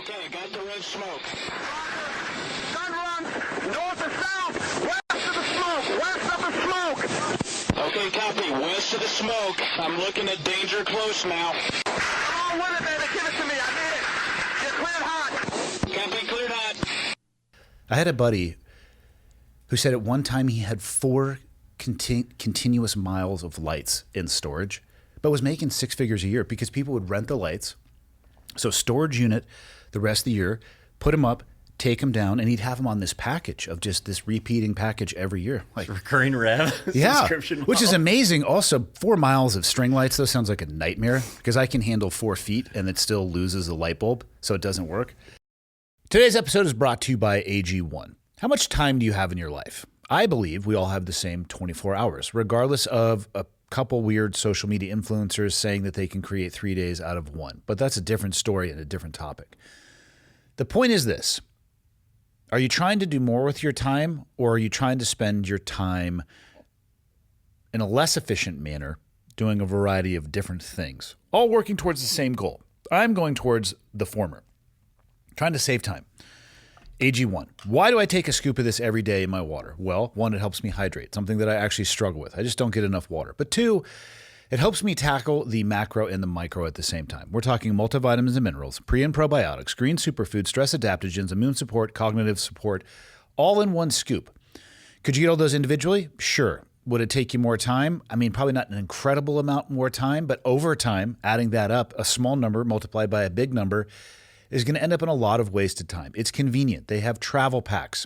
Okay, I got the red smoke. Gun runs north to south, west of the smoke, west of the smoke. Okay, copy. West of the smoke. I'm looking at danger close now. Come on with it, baby. Give it to me. I need it. You're cleared hot. Copy, cleared hot. I had a buddy who said at one time he had 4 continuous miles of lights in storage, but was making 6 figures a year because people would rent the lights. So storage unit the rest of the year, put them up, take them down, and he'd have them on this package of just this repeating package every year. Like recurring rev. Yeah, Subscription which is model. amazing. Also, 4 miles of string lights, though, sounds like a nightmare because I can handle 4 feet and it still loses the light bulb, so it doesn't work. Today's episode is brought to you by AG1. How much time do you have in your life? I believe we all have the same 24 hours, regardless of a couple weird social media influencers saying that they can create 3 days out of 1. But that's a different story and a different topic. The point is this. Are you trying to do more with your time, or are you trying to spend your time in a less efficient manner doing a variety of different things, all working towards the same goal? I'm going towards the former, trying to save time. AG1. Why do I take a scoop of this every day in my water? Well, 1, it helps me hydrate, something that I actually struggle with. I just don't get enough water. But 2, it helps me tackle the macro and the micro at the same time. We're talking multivitamins and minerals, pre and probiotics, green superfoods, stress adaptogens, immune support, cognitive support, all in 1 scoop. Could you get all those individually? Sure. Would it take you more time? I mean, probably not an incredible amount more time, but over time, adding that up, a small number multiplied by a big number is going to end up in a lot of wasted time. It's convenient. They have travel packs.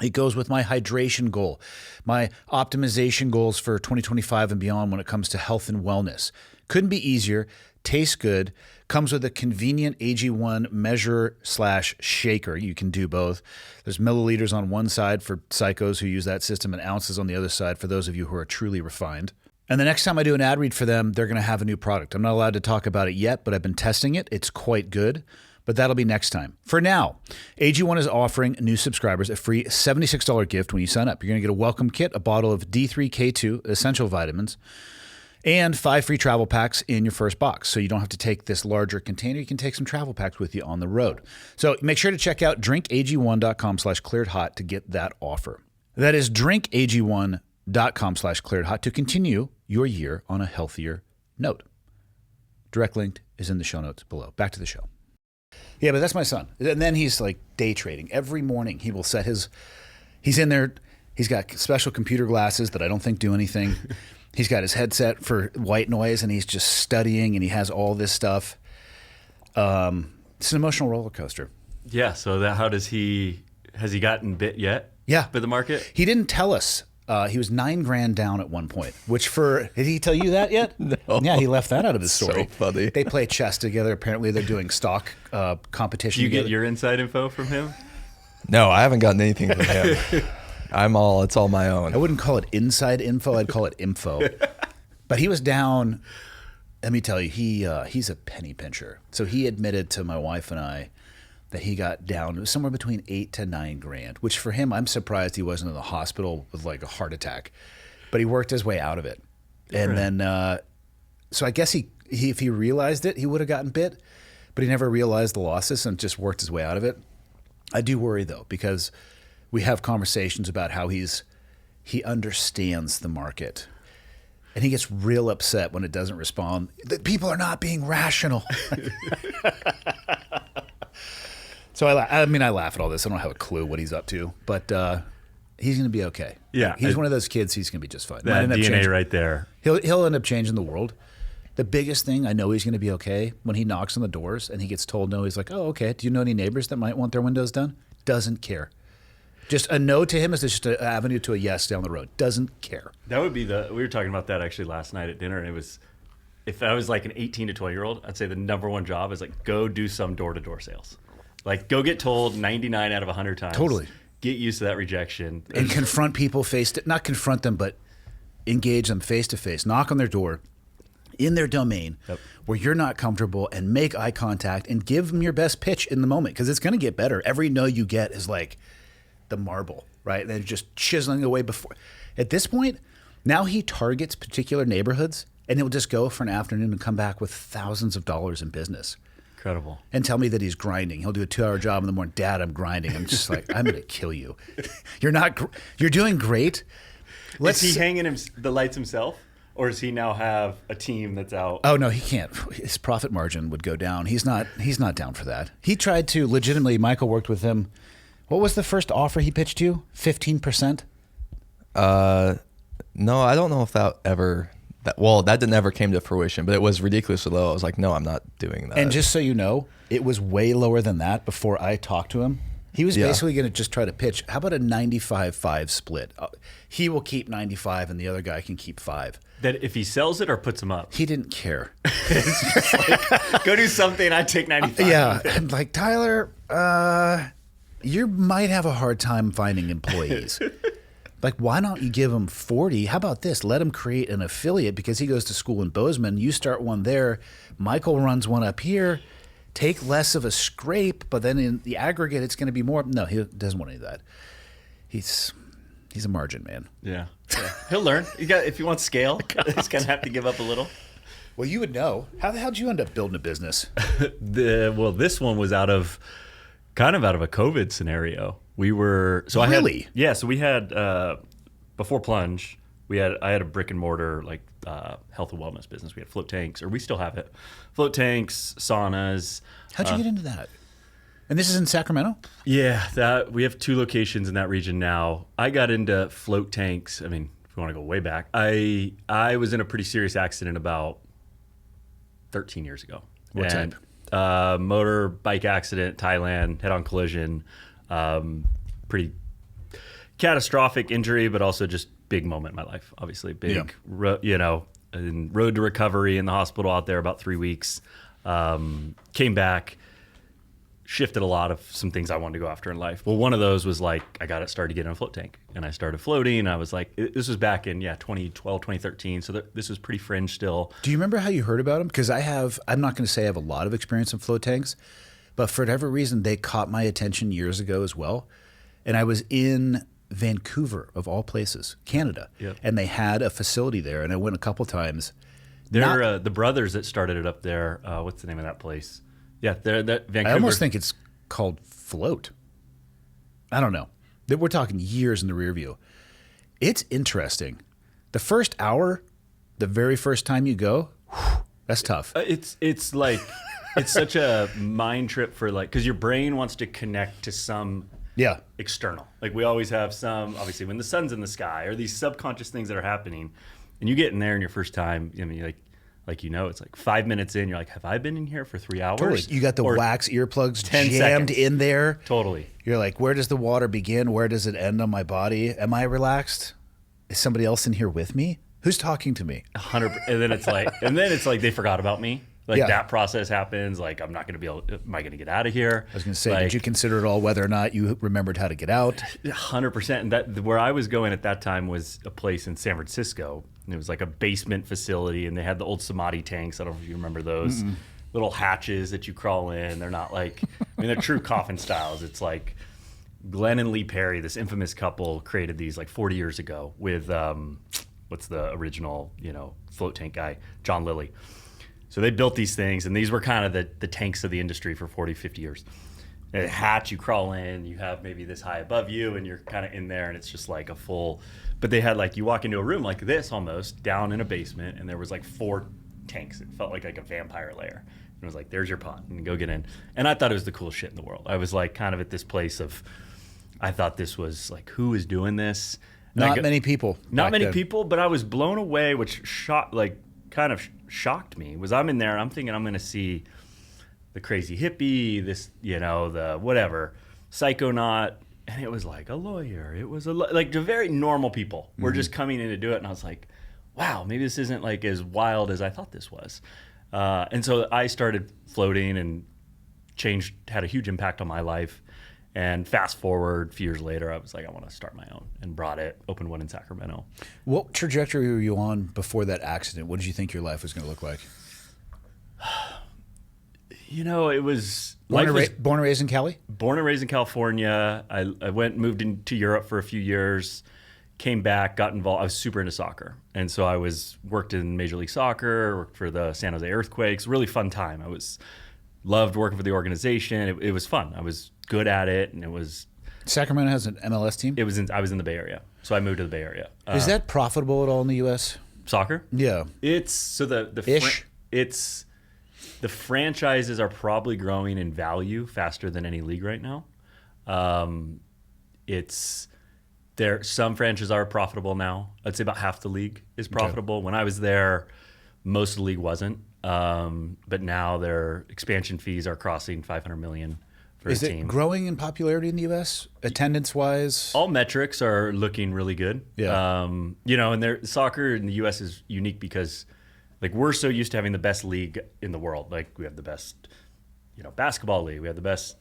It goes with my hydration goal, my optimization goals for 2025 and beyond when it comes to health and wellness. Couldn't be easier, tastes good, comes with a convenient AG1 measure/shaker. You can do both. There's milliliters on one side for psychos who use that system and ounces on the other side for those of you who are truly refined. And the next time I do an ad read for them, they're going to have a new product. I'm not allowed to talk about it yet, but I've been testing it. It's quite good. But that'll be next time. For now, AG1 is offering new subscribers a free $76 gift when you sign up. You're going to get a welcome kit, a bottle of D3K2 essential vitamins, and 5 free travel packs in your first box. So you don't have to take this larger container. You can take some travel packs with you on the road. So make sure to check out drinkag1.com/clearedhot to get that offer. That is drinkag1.com/clearedhot to continue your year on a healthier note. Direct link is in the show notes below. Back to the show. Yeah, but that's my son. And then he's like day trading. Every morning he will set he's in there, he's got special computer glasses that I don't think do anything. He's got his headset for white noise and he's just studying and he has all this stuff. It's an emotional roller coaster. Yeah, so has he gotten bit yet? Yeah. By the market? He didn't tell us. He was $9,000 down at one point, did he tell you that yet? No. Yeah, he left that out of his story. So funny. They play chess together. Apparently they're doing stock competition Do you together. get your inside info from him? No, I haven't gotten anything from him. It's all my own. I wouldn't call it inside info. I'd call it info. But he was down. Let me tell you, he's a penny pincher. So he admitted to my wife and I that he got down somewhere between $8,000 to $9,000, which for him, I'm surprised he wasn't in the hospital with like a heart attack. But he worked his way out of it. And then, so I guess if he realized it, he would have gotten bit. But he never realized the losses and just worked his way out of it. I do worry though, because we have conversations about how he understands the market. And he gets real upset when it doesn't respond. That people are not being rational. So I laugh at all this. I don't have a clue what he's up to, but he's going to be okay. Yeah, he's one of those kids. He's going to be just fine. That DNA right there. He'll end up changing the world. The biggest thing I know he's going to be okay when he knocks on the doors and he gets told no. He's like, oh, okay. Do you know any neighbors that might want their windows done? Doesn't care. Just a no to him is just an avenue to a yes down the road. Doesn't care. That would be we were talking about that actually last night at dinner, and it was, if I was like an 18 to 20-year-old, I'd say the number one job is like go do some door-to-door sales. Like go get told 99 out of 100 times. Totally. Get used to that rejection. And confront people not confront them, but engage them face to face. Knock on their door in their domain where you're not comfortable and make eye contact and give them your best pitch in the moment because it's going to get better. Every no you get is like the marble, right? And they're just chiseling away before. At this point, now he targets particular neighborhoods and he'll just go for an afternoon and come back with thousands of dollars in business. Incredible. and tell me that he's grinding. He'll do a 2-hour job in the morning. Dad, I'm grinding. I'm just like, I'm going to kill you. You're doing great. Is he hanging the lights himself? Or does he now have a team that's out? Oh no, he can't. His profit margin would go down. He's not down for that. He tried to legitimately. Michael worked with him. What was the first offer he pitched you? 15%? No, I don't know if that didn't ever came to fruition, but it was ridiculously low. I was like, no, I'm not doing that. And just so you know, it was way lower than that before I talked to him. He was basically going to just try to pitch, how about a 95-5 split? He will keep 95 and the other guy can keep 5. That if he sells it or puts them up? He didn't care. Go do something, I take 95. Yeah. I'm like, Tyler, you might have a hard time finding employees. Like, why don't you give him 40? How about this? Let him create an affiliate because he goes to school in Bozeman. You start one there. Michael runs one up here. Take less of a scrape, but then in the aggregate, it's going to be more. No, he doesn't want any of that. He's a margin man. Yeah. He'll learn. If you want scale, he's going to have to give up a little. Well, you would know. How the hell did you end up building a business? This one was out of a COVID scenario. We were so Really? So we had before Plunge, I had a brick and mortar health and wellness business. We had float tanks, or we still have it. Float tanks, saunas. How'd you get into that? And this is in Sacramento? Yeah, we have 2 locations in that region now. I got into float tanks. I mean, if you want to go way back, I was in a pretty serious accident about 13 years ago. What type? Motorbike accident, Thailand, head-on collision. Pretty catastrophic injury, but also just big moment in my life. Obviously, big. Yeah. And road to recovery in the hospital out there about 3 weeks. Came back. Shifted a lot of some things I wanted to go after in life. Well, one of those was I started to get in a float tank, and I started floating. And I was like, this was back in 2012, 2013. So this was pretty fringe still. Do you remember how you heard about them? Because I'm not going to say I have a lot of experience in float tanks, but for whatever reason, they caught my attention years ago as well. And I was in Vancouver, of all places, Canada. Yep. And they had a facility there, and I went a couple times. They're the brothers that started it up there. What's the name of that place? Yeah, they're Vancouver. I almost think it's called Float. I don't know. We're talking years in the rear view. It's interesting. The first hour, the very first time you go, that's tough. It's like it's such a mind trip for because your brain wants to connect to some external. Like we always have some, obviously when the sun's in the sky or these subconscious things that are happening, and you get in there in your first time, I mean it's like 5 minutes in, you're like, have I been in here for 3 hours? Totally. You got the wax earplugs 10 jammed seconds. in there. Totally. You're like, where does the water begin? Where does it end on my body? Am I relaxed? Is somebody else in here with me? Who's talking to me? 100%. And then it's like they forgot about me. Yeah. That process happens. Like, I'm not going to be able, am I going to get out of here? I was going to say, did you consider at all whether or not you remembered how to get out? 100%. And where I was going at that time was a place in San Francisco. And it was like a basement facility, and they had the old Samadhi tanks. I don't know if you remember those. Little hatches that you crawl in. They're not they're true coffin styles. It's like Glenn and Lee Perry, this infamous couple, created these 40 years ago with, what's the original, float tank guy, John Lilly. So they built these things, and these were kind of the tanks of the industry for 40, 50 years. And a hatch, you crawl in, you have maybe this high above you, and you're kind of in there, and it's just like a full, but they had you walk into a room like this almost, down in a basement, and there was 4 tanks. It felt like a vampire lair. And it was like, there's your pot, and go get in. And I thought it was the coolest shit in the world. I was kind of at this place of, I thought this was who is doing this? Not many people. Not many people, but I was blown away, which kind of shocked me. Was I'm in there, I'm thinking I'm going to see the crazy hippie, this, the whatever, psychonaut, and it was a lawyer. It was the very normal people were just coming in to do it, and I was like, wow, maybe this isn't as wild as I thought this was. And so I started floating and had a huge impact on my life. And fast forward a few years later, I was like, I want to start my own, and opened one in Sacramento. What trajectory were you on before that accident? What did you think your life was going to look like? It was born and raised in Cali? Born and raised in California. I moved into Europe for a few years, came back, got involved. I was super into soccer. And so worked in Major League Soccer, worked for the San Jose Earthquakes. Really fun time. I was loved working for the organization. It was fun. I was good at it, and it was. Sacramento has an MLS team? I was in the Bay Area, so I moved to the Bay Area. Is that profitable at all in the U.S.? Soccer? Yeah. It's so the franchises are probably growing in value faster than any league right now. Some franchises are profitable now. I'd say about half the league is profitable. Okay. When I was there, most of the league wasn't. But now their expansion fees are crossing $500 million for a team. Is it growing in popularity in the U.S. attendance-wise? All metrics are looking really good. Yeah. And soccer in the U.S. is unique because, like, we're so used to having the best league in the world. Like, we have the best, basketball league. We have the best,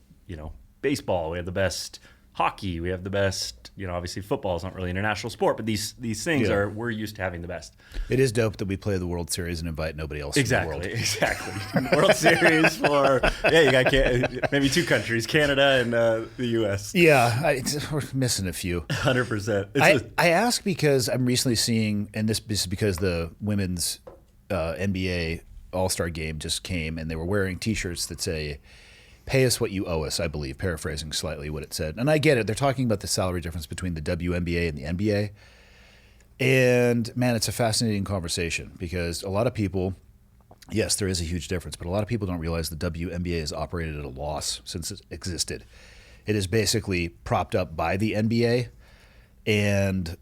baseball. We have the best hockey. We have the best, obviously football is not really an international sport, but these things we're used to having the best. It is dope that we play the World Series and invite nobody else in the world. Exactly. World Series for, you got maybe 2 countries, Canada and the U.S. Yeah, we're missing a few. 100%. I ask because I'm recently seeing, and this is because the women's NBA All-Star game just came, and they were wearing T-shirts that say, "Pay us what you owe us," I believe, paraphrasing slightly what it said. And I get it. They're talking about the salary difference between the WNBA and the NBA. And, man, it's a fascinating conversation because a lot of people, yes, there is a huge difference, but a lot of people don't realize the WNBA has operated at a loss since it existed. It is basically propped up by the NBA. And,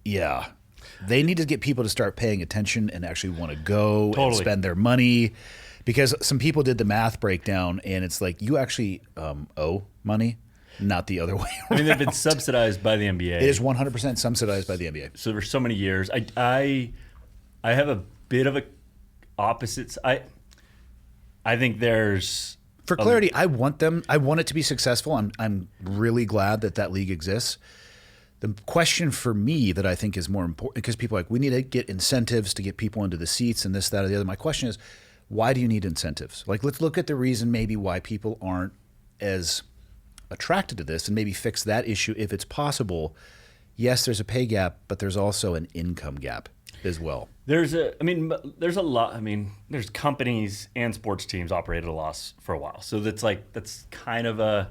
yeah, they need to get people to start paying attention and actually want to go and spend their money. Because some people did the math breakdown, and it's like you actually owe money, not the other way around. I mean, they've been subsidized by the NBA. It is 100% subsidized by the NBA. So for so many years, I have a bit of a opposite. I think there's for clarity. I want it to be successful. I'm really glad that league exists. The question for me that I think is more important, because people are like, we need to get incentives to get people into the seats and this, that, or the other. My question is, why do you need incentives? Like, let's look at the reason maybe why people aren't as attracted to this and maybe fix that issue if it's possible. Yes, there's a pay gap, but there's also an income gap as well. There's companies and sports teams operate at a loss for a while. So that's kind of I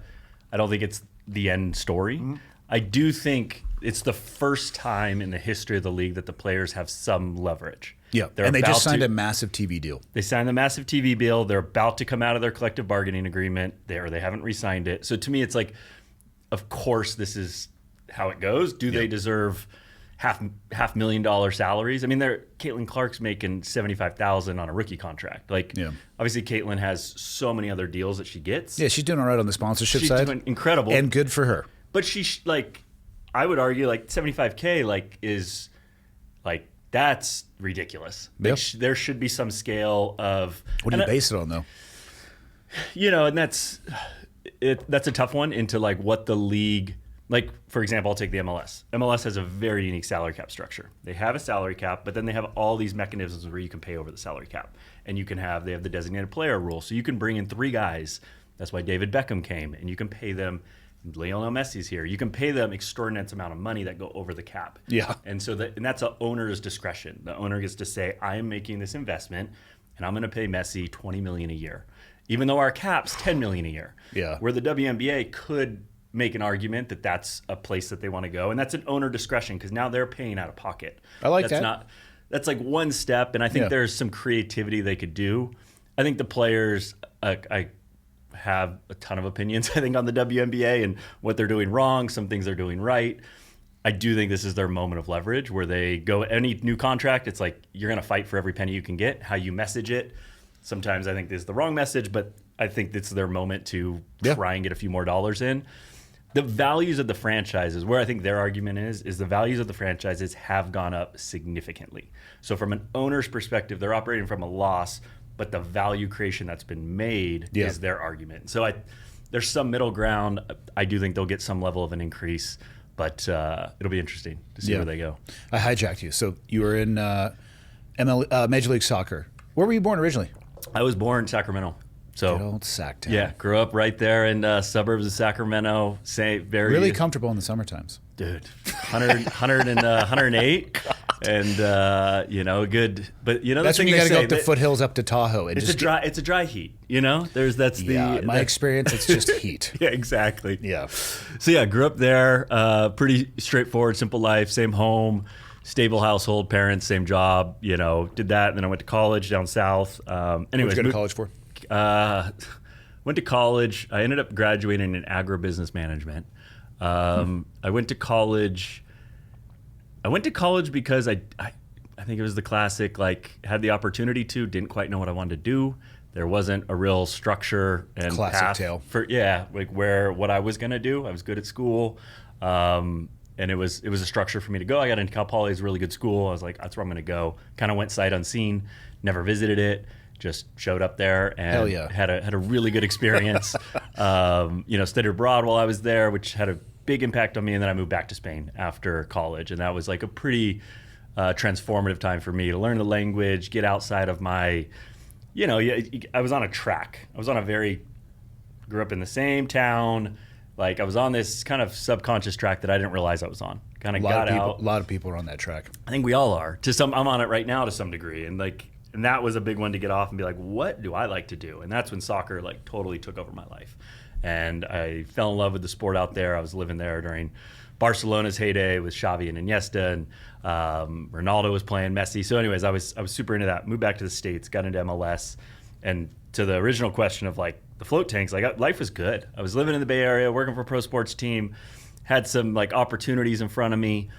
don't think it's the end story. Mm-hmm. I do think it's the first time in the history of the league that the players have some leverage. Yeah, and they just signed a massive TV deal. They signed a massive TV deal. They're about to come out of their collective bargaining agreement. They haven't re-signed it. So to me, it's like, of course, this is how it goes. Do they deserve $500,000 salaries? I mean, Caitlin Clark's making $75,000 on a rookie contract. Obviously, Caitlin has so many other deals that she gets. Yeah, she's doing all right on the sponsorship side. She's doing incredible, and good for her. But I would argue, $75K, is that's ridiculous. Yep. There should be some scale of. What do you base it on, though? And that's a tough one into what the league. For example, I'll take the MLS. MLS has a very unique salary cap structure. They have a salary cap, but then they have all these mechanisms where you can pay over the salary cap, and they have the designated player rule, so you can bring in 3 guys. That's why David Beckham came, and you can pay them. Lionel Messi's here. You can pay them extraordinary amount of money that go over the cap. Yeah. And so that's an owner's discretion. The owner gets to say, I am making this investment and I'm going to pay Messi $20 million a year, even though our cap's $10 million a year. Yeah. Where the WNBA could make an argument that that's a place that they want to go. And that's an owner discretion because now they're paying out of pocket. I like that. That's one step. And I think there's some creativity they could do. I think the players, I have a ton of opinions, I think, on the WNBA and what they're doing wrong, some things they're doing right. I do think this is their moment of leverage where they go any new contract, it's like you're going to fight for every penny you can get, how you message it. Sometimes I think this is the wrong message, but I think this is their moment to try and get a few more dollars in. The values of the franchises, where I think their argument is the values of the franchises have gone up significantly. So from an owner's perspective, they're operating from a loss, but the value creation that's been made is their argument. So there's some middle ground. I do think they'll get some level of an increase, but it'll be interesting to see where they go. I hijacked you. So you were in Major League Soccer. Where were you born originally? I was born in Sacramento. So good old Sac-town. Yeah, grew up right there in suburbs of Sacramento. Really comfortable in the summer times. Dude, 108. and you know, good. But you know, That's the when thing you got they to go say, up the that foothills up to Tahoe. And it's a dry heat. You know, that's in my experience, it's just heat. Yeah, exactly. Yeah. So yeah, grew up there. Pretty straightforward, simple life. Same home, stable household, parents, same job. You know, did that. And then I went to college down south. What Anyways, did you go to college for? Went to college. I ended up graduating in agribusiness management. I went to college. Because I think it was the classic, like, had the opportunity to, didn't quite know what I wanted to do. There wasn't a real structure and Classic path tale. for like what I was gonna do. I was good at school, and it was a structure for me to go. I got into Cal Poly, it's a really good school. I was like, that's where I'm gonna go. Kind of went sight unseen, never visited it. Just showed up there and Hell yeah. had a really good experience. You know, studied abroad while I was there, which had a big impact on me. And then I moved back to Spain after college, and that was like a pretty transformative time for me to learn the language, get outside of my, you know, I was on a track. Grew up in the same town. Like, I was on this kind of subconscious track that I didn't realize I was on. Kind of got out. A lot of people are on that track. I think we all are. I'm on it right now to some degree, and that was a big one to get off and be like, what do I like to do? And that's when soccer like totally took over my life. And I fell in love with the sport out there. I was living there during Barcelona's heyday with Xavi and Iniesta, and Ronaldo was playing, Messi. So anyways, I was super into that. Moved back to the States, got into MLS. And to the original question of like the float tanks, like life was good. I was living in the Bay Area, working for a pro sports team, had some like opportunities in front of me.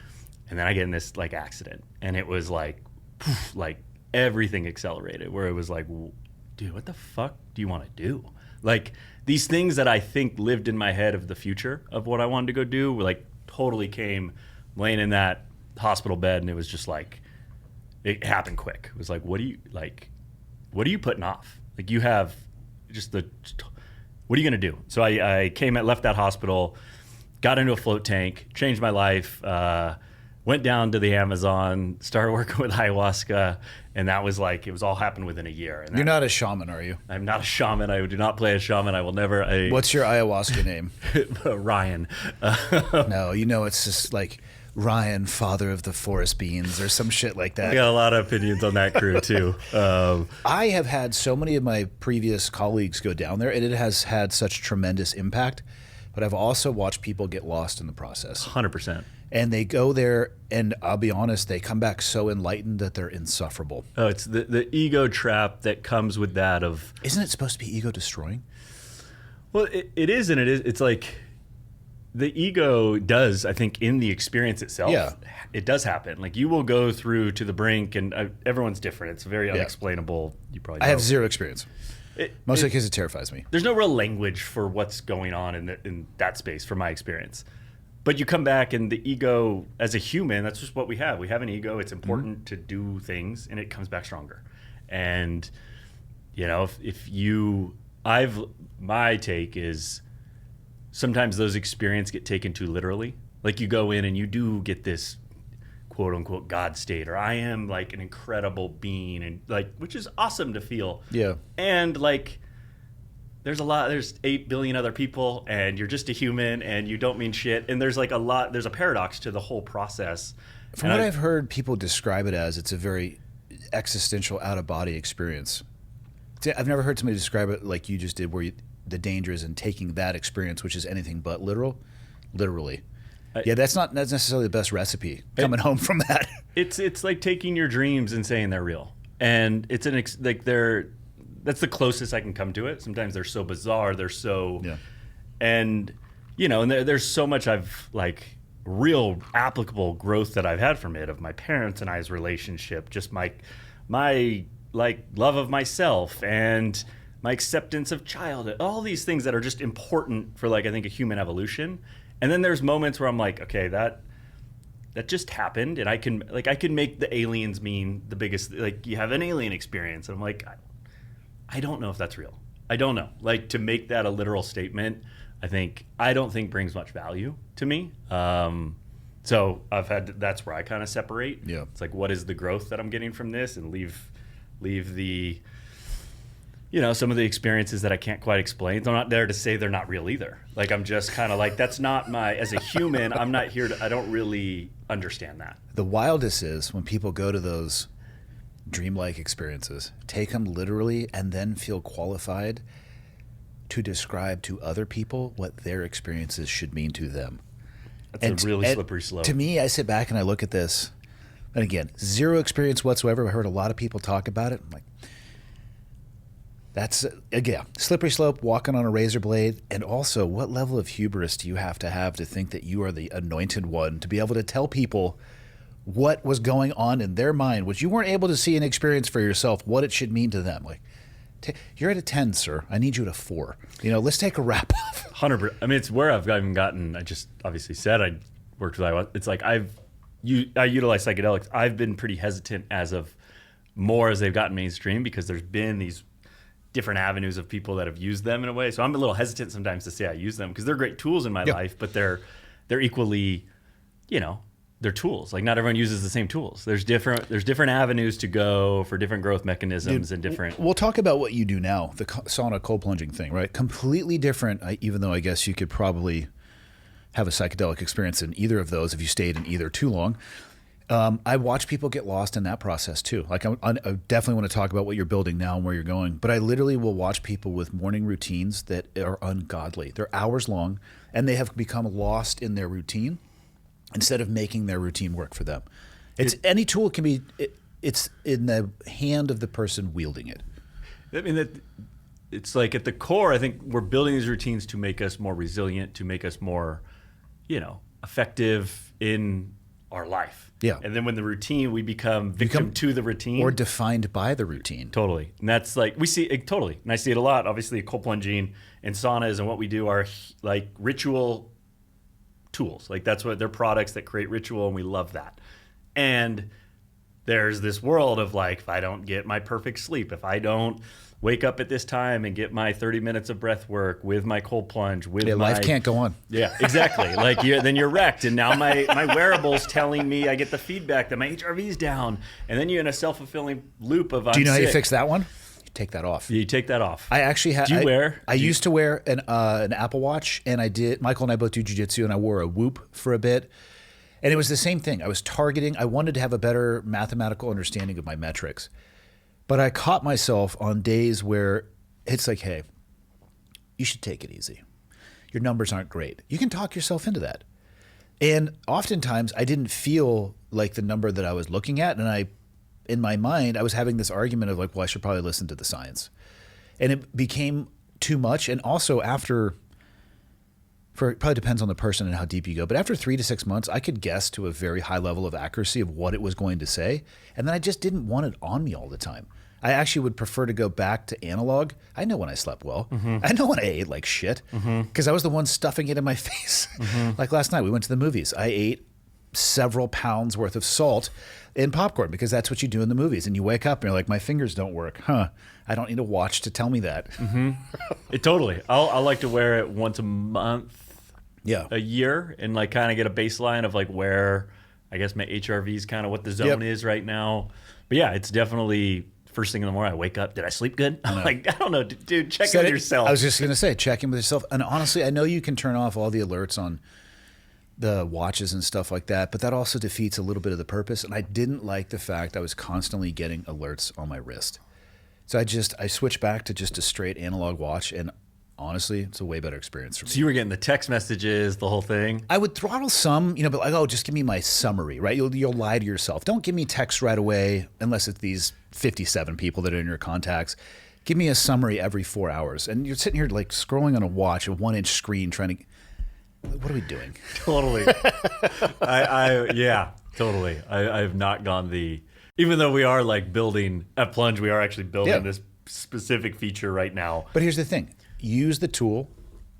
And then I get in this like accident, and it was like, poof, like, everything accelerated, where it was like, dude, what the fuck do you want to do? Like, these things that I think lived in my head of the future of what I wanted to go do were like totally came laying in that hospital bed, and it was just like, it happened quick. It was like, what are you putting off? Like, you have just what are you going to do? So I left that hospital, got into a float tank, changed my life, went down to the Amazon, started working with ayahuasca, and that was like, it was all happened within a year. And You're not a shaman, are you? I'm not a shaman. I do not play a shaman. I will never. What's your ayahuasca name? Ryan. No, you know, it's just like Ryan, father of the forest beans, or some shit like that. I got a lot of opinions on that crew too. I have had so many of my previous colleagues go down there, and it has had such tremendous impact. But I've also watched people get lost in the process. 100%. And they go there, and I'll be honest, they come back so enlightened that they're insufferable. Oh, it's the ego trap that comes with that of... Isn't it supposed to be ego destroying? Well, it is, and it is. It's like the ego does, I think, in the experience itself. Yeah. It does happen. Like, you will go through to the brink, and everyone's different. It's very unexplainable. You probably know. I have zero experience. Mostly because it terrifies me. There's no real language for what's going on in that space, from my experience. But you come back, and the ego, as a human, that's just what we have. We have an ego. It's important to do things, and it comes back stronger. And, you know, my take is sometimes those experiences get taken too literally. Like, you go in and you do get this quote unquote God state, or I am like an incredible being, and like, which is awesome to feel. Yeah. And like, there's 8 billion other people, and you're just a human, and you don't mean shit. And there's like there's a paradox to the whole process. From what I've heard people describe it as, it's a very existential out-of-body experience. I've never heard somebody describe it like you just did, where the danger is in taking that experience, which is anything but literally. Yeah, that's not necessarily the best recipe coming home from that. It's like taking your dreams and saying they're real, and it's that's the closest I can come to it. Sometimes they're so bizarre, and you know, and there's so much I've like real applicable growth that I've had from it, of my parents and I's relationship, just my like love of myself and my acceptance of childhood, all these things that are just important for, like, I think, a human evolution. And then there's moments where I'm like, okay, that just happened, and I can make the aliens mean the biggest, like, you have an alien experience, and I'm like, I don't know if that's real. I don't know. Like, to make that a literal statement, I don't think brings much value to me. So that's where I kind of separate. Yeah. It's like, what is the growth that I'm getting from this, and leave the you know, some of the experiences that I can't quite explain. I'm not there to say they're not real either. Like, I'm just kind of like, that's not my, as a human, I'm not here to, I don't really understand that. The wildest is when people go to those dreamlike experiences, take them literally, and then feel qualified to describe to other people what their experiences should mean to them. That's a really slippery slope. To me, I sit back and I look at this, and again, zero experience whatsoever. I heard a lot of people talk about it. I'm like, that's, again, slippery slope, walking on a razor blade. And also, what level of hubris do you have to think that you are the anointed one to be able to tell people what was going on in their mind, which you weren't able to see and experience for yourself, what it should mean to them? Like, you're at a 10, sir. I need you at a 4. You know, let's take a wrap off. 100%. I mean, it's where I've even gotten, I just obviously said I worked with Ayahuasca. It's like I utilize psychedelics. I've been pretty hesitant as of more as they've gotten mainstream, because there's been these different avenues of people that have used them in a way. So I'm a little hesitant sometimes to say I use them, because they're great tools in my life, but they're equally, you know, they're tools. Like, not everyone uses the same tools. There's different avenues to go for different growth mechanisms. And different. We'll talk about what you do now, the sauna cold plunging thing, right? Completely different, even though I guess you could probably have a psychedelic experience in either of those if you stayed in either too long. I watch people get lost in that process too. Like, I definitely want to talk about what you're building now and where you're going, but I literally will watch people with morning routines that are ungodly. They're hours long, and they have become lost in their routine instead of making their routine work for them. Any tool can be, it's in the hand of the person wielding it. I mean, it's like at the core, I think we're building these routines to make us more resilient, to make us more, you know, effective in our life. Yeah. And then when the routine, we become victim to the routine. Or defined by the routine. Totally. And that's like, we see it totally. And I see it a lot. Obviously, cold plunging and saunas and what we do are like ritual tools. Like, that's what they're products that create ritual, and we love that. And there's this world of like, if I don't get my perfect sleep, if I don't wake up at this time and get my 30 minutes of breath work with my cold plunge, with life can't go on. Yeah, exactly. Like, then you're wrecked. And now my wearables telling me, I get the feedback that my HRV's down. And then you're in a self-fulfilling loop of, I'm Do you know sick. how you fix that one? You take that off. You take that off. I actually have. Do you wear? I used to wear an Apple Watch, and Michael and I both do jiu-jitsu, and I wore a Whoop for a bit. And it was the same thing. I was targeting. I wanted to have a better mathematical understanding of my metrics. But I caught myself on days where it's like, hey, you should take it easy. Your numbers aren't great. You can talk yourself into that. And oftentimes I didn't feel like the number that I was looking at. And in my mind, I was having this argument of like, well, I should probably listen to the science. And it became too much. And also it probably depends on the person and how deep you go. But after 3 to 6 months, I could guess to a very high level of accuracy of what it was going to say. And then I just didn't want it on me all the time. I actually would prefer to go back to analog. I know when I slept well. Mm-hmm. I know when I ate like shit, because I was the one stuffing it in my face. Like last night, we went to the movies. I ate several pounds worth of salt in popcorn, because that's what you do in the movies. And you wake up and you're like, my fingers don't work. I don't need a watch to tell me that. Totally. I'll like to wear it once a month, a year, and like kind of get a baseline of like where I guess my HRV is, kind of what the zone is right now. But yeah, it's definitely first thing in the morning. I wake up. Did I sleep good? I'm like, I don't know, dude. Check in with yourself. I was just gonna say, check in with yourself. And honestly, I know you can turn off all the alerts on the watches and stuff like that, but that also defeats a little bit of the purpose. And I didn't like the fact I was constantly getting alerts on my wrist. So I switched back to just a straight analog watch, and honestly, it's a way better experience for me. So you were getting the text messages, the whole thing? I would throttle some, but like, oh, just give me my summary, right? You'll lie to yourself. Don't give me text right away unless it's these 57 people that are in your contacts. Give me a summary every 4 hours. And you're sitting here like scrolling on a watch, a 1-inch screen, trying to, what are we doing? Totally. Yeah, totally. I have not gone even though we are like building at Plunge, we are actually building this specific feature right now. But here's the thing. Use the tool.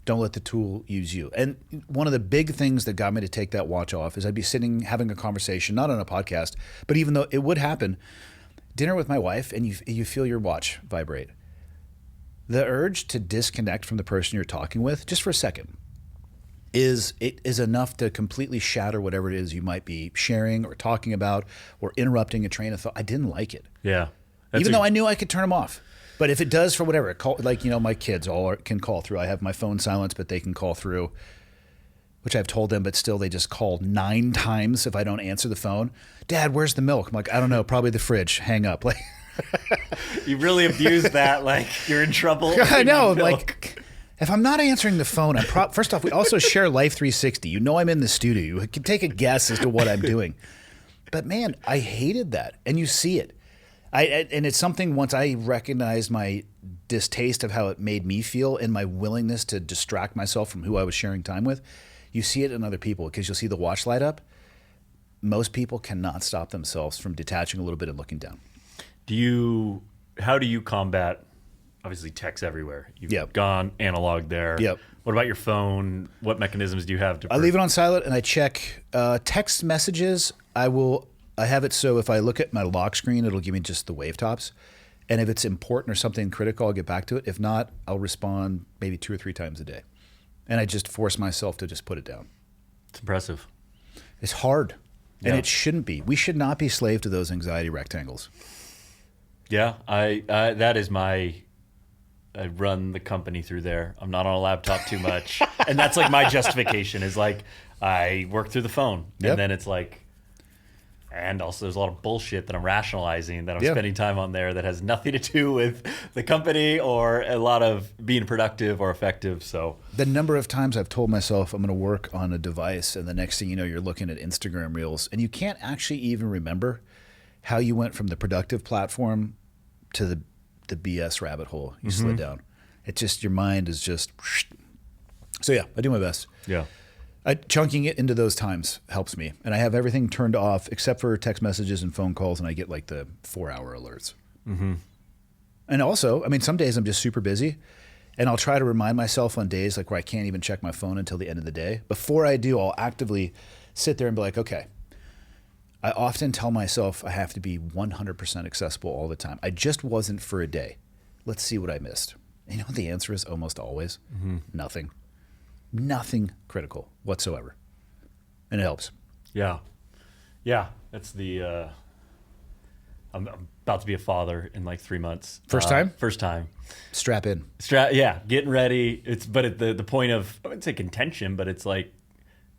Don't let the tool use you. And one of the big things that got me to take that watch off is I'd be sitting having a conversation, not on a podcast, but even though it would happen, dinner with my wife, and you feel your watch vibrate. The urge to disconnect from the person you're talking with, just for a second, is enough to completely shatter whatever it is you might be sharing or talking about or interrupting a train of thought. I didn't like it. Yeah. Even though I knew I could turn them off. But if it does for whatever, like, my kids can call through. I have my phone silenced, but they can call through, which I've told them, but still they just call 9 times if I don't answer the phone. Dad, where's the milk? I'm like, I don't know, probably the fridge. Hang up. Like, You really abuse that. Like, you're in trouble. I know. Like, if I'm not answering the phone, first off, we also share Life 360. I'm in the studio. You can take a guess as to what I'm doing. But man, I hated that. And you see it. And it's something, once I recognized my distaste of how it made me feel and my willingness to distract myself from who I was sharing time with, you see it in other people, because you'll see the watch light up. Most people cannot stop themselves from detaching a little bit and looking down. How do you combat, obviously, tech's everywhere. You've gone analog there. Yep. What about your phone? What mechanisms do you have to? I leave it on silent and I check text messages. I have it so if I look at my lock screen, it'll give me just the wave tops. And if it's important or something critical, I'll get back to it. If not, I'll respond maybe 2 or 3 times a day. And I just force myself to just put it down. It's impressive. It's hard. And it shouldn't be. We should not be slave to those anxiety rectangles. Yeah, that is I run the company through there. I'm not on a laptop too much. And that's like my justification is like, I work through the phone. Yep. And then it's like, and also there's a lot of bullshit that I'm rationalizing that I'm spending time on there that has nothing to do with the company or a lot of being productive or effective. So the number of times I've told myself I'm going to work on a device, and the next thing you know, you're looking at Instagram reels, and you can't actually even remember how you went from the productive platform to the BS rabbit hole you slid down. It's just, your mind is just, so yeah, I do my best. yeah. Chunking it into those times helps me. And I have everything turned off except for text messages and phone calls, and I get like the 4-hour alerts. Mm-hmm. And also, I mean, some days I'm just super busy, and I'll try to remind myself on days like where I can't even check my phone until the end of the day. Before I do, I'll actively sit there and be like, okay, I often tell myself I have to be 100% accessible all the time. I just wasn't for a day. Let's see what I missed. And you know what the answer is almost always? Nothing. Nothing critical whatsoever. And it helps. Yeah. Yeah. That's the, I'm about to be a father in like 3 months. First time? First time. Strap in. Yeah. Getting ready. But at the point of, I wouldn't say contention, but it's like,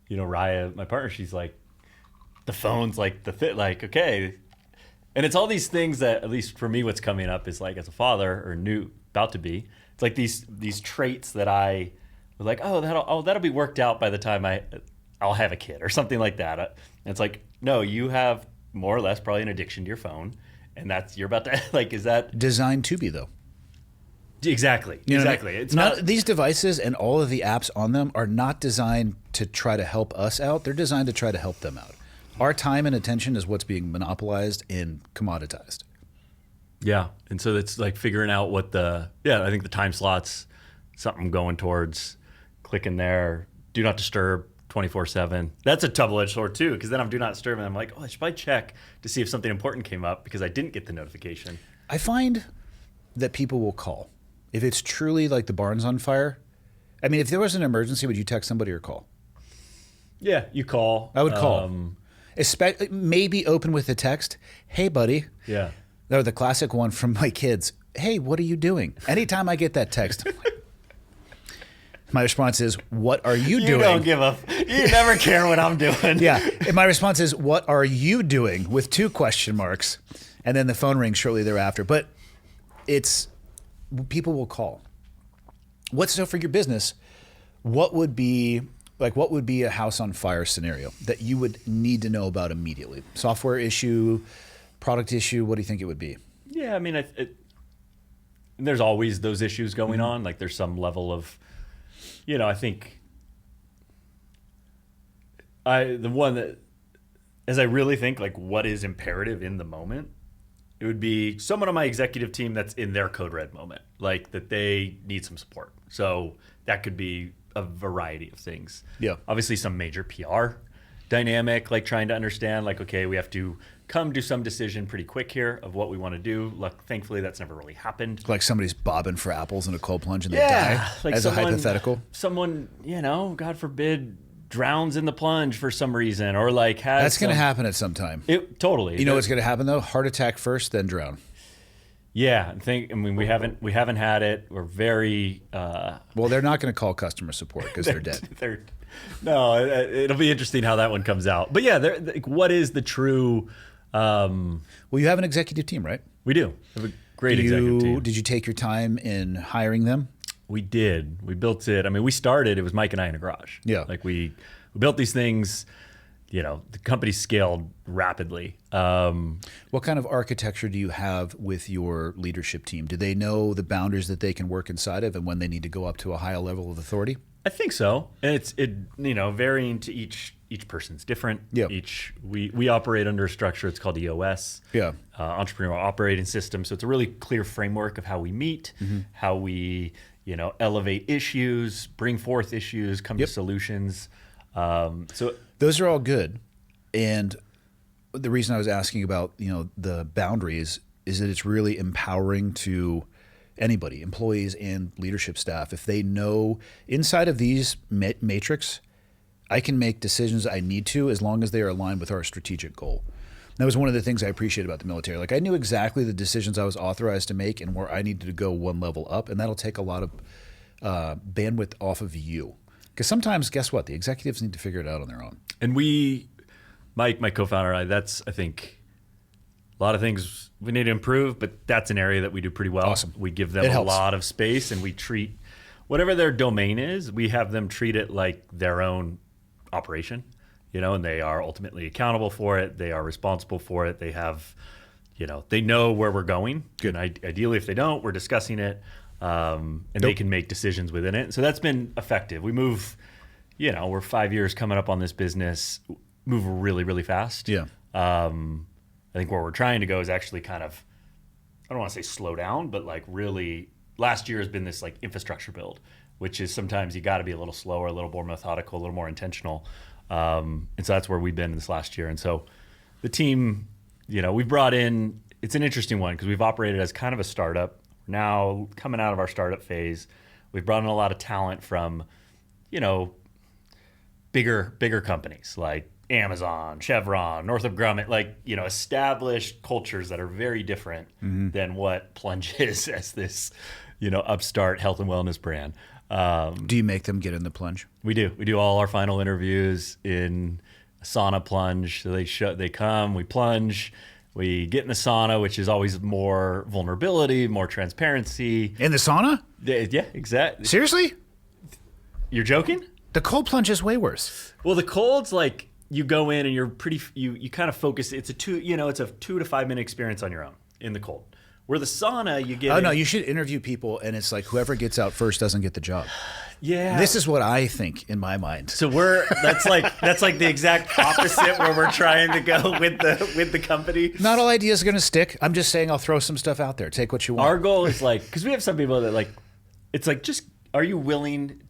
Raya, my partner, she's like, the phone's like like, okay. And it's all these things that, at least for me, what's coming up is like, as a father or about to be, it's like these traits that I was like, that'll be worked out by the time I'll have a kid or something like that. And it's like, no, you have more or less probably an addiction to your phone, and you're about to like, is that designed to be though? Exactly. Exactly. It's not these devices and all of the apps on them are not designed to try to help us out. They're designed to try to help them out. Our time and attention is what's being monopolized and commoditized. Yeah. And so it's like figuring out I think the time slots, something going towards clicking there, do not disturb 24/7. That's a double-edged sword too, because then I'm do not disturb and I'm like, I should probably check to see if something important came up because I didn't get the notification. I find that people will call. If it's truly like the barn's on fire, I mean, if there was an emergency, would you text somebody or call? Yeah, you call. I would call. Maybe open with a text. Hey, buddy. Yeah. Or the classic one from my kids. Hey, what are you doing? Anytime I get that text, my response is, what are you doing? You don't give a you never care what I'm doing. Yeah. And my response is, what are you doing? With 2 question marks. And then the phone rings shortly thereafter. But people will call. So for your business, what would be a house on fire scenario that you would need to know about immediately? Software issue, product issue, what do you think it would be? Yeah, I mean, there's always those issues going on. Like there's some level of, I think the one that, as I really think like what is imperative in the moment, it would be someone on my executive team that's in their code red moment, like that they need some support. So that could be a variety of things. Yeah. Obviously some major PR dynamic, like trying to understand like, okay, we have to come to some decision pretty quick here of what we want to do. Thankfully that's never really happened. Like somebody's bobbing for apples in a cold plunge and they die, like as a hypothetical. Someone, God forbid, drowns in the plunge for some reason, or like has That's going to happen at some time. Totally. You know what's going to happen though? Heart attack first, then drown. Yeah, I mean, we haven't had it. We're very Well, they're not going to call customer support because they're dead. No, it'll be interesting how that one comes out. But yeah, like, what is the true? Well, you have an executive team, right? We do. We have a great executive team. Did you take your time in hiring them? We did. We built it. I mean, we started. It was Mike and I in a garage. Yeah. Like we built these things. You know, the company scaled rapidly. What kind of architecture do you have with your leadership team? Do they know the boundaries that they can work inside of and when they need to go up to a higher level of authority? I think so. And it's varying to each person's different. Yeah. We operate under a structure. It's called EOS. Yeah. Entrepreneurial Operating System. So it's a really clear framework of how we meet, how we elevate issues, bring forth issues, come to solutions. So those are all good. And the reason I was asking about, the boundaries is that it's really empowering to anybody, employees and leadership staff. If they know inside of these matrix, I can make decisions I need to as long as they are aligned with our strategic goal. That was one of the things I appreciate about the military. Like I knew exactly the decisions I was authorized to make and where I needed to go one level up, and that'll take a lot of bandwidth off of you. Because sometimes, guess what? The executives need to figure it out on their own. And Mike, my co-founder, I think a lot of things we need to improve, but that's an area that we do pretty well. Awesome. We give them a lot of space, and we treat whatever their domain is, we have them treat it like their own operation, and they are ultimately accountable for it. They are responsible for it. They have, they know where we're going. Good. And ideally, if they don't, we're discussing it. And they can make decisions within it. So that's been effective. We move, we're 5 years coming up on this business, move really, really fast. Yeah. I think where we're trying to go is actually kind of, I don't want to say slow down, but like really last year has been this like infrastructure build, which is sometimes you got to be a little slower, a little more methodical, a little more intentional. And so that's where we've been this last year. And so the team, we've brought in, it's an interesting one because we've operated as kind of a startup. Now coming out of our startup phase, we've brought in a lot of talent from, bigger companies like Amazon, Chevron, Northrop Grumman, like, established cultures that are very different than what Plunge is as this, upstart health and wellness brand. Do you make them get in the Plunge? We do. We do all our final interviews in a sauna plunge. So they come, we plunge. We get in the sauna, which is always more vulnerability, more transparency. In the sauna? Yeah, exactly. Seriously? You're joking? The cold plunge is way worse. Well, the cold's like you go in and you're you kind of focus. It's a 2 to 5 minute experience on your own in the cold. Where the sauna, you get. Oh, no, you should interview people, and it's like whoever gets out first doesn't get the job. Yeah. This is what I think in my mind. So that's like the exact opposite where we're trying to go with the company. Not all ideas are going to stick. I'm just saying I'll throw some stuff out there. Take what you want. Our goal is like, because we have some people that like, it's like, just, are you willing?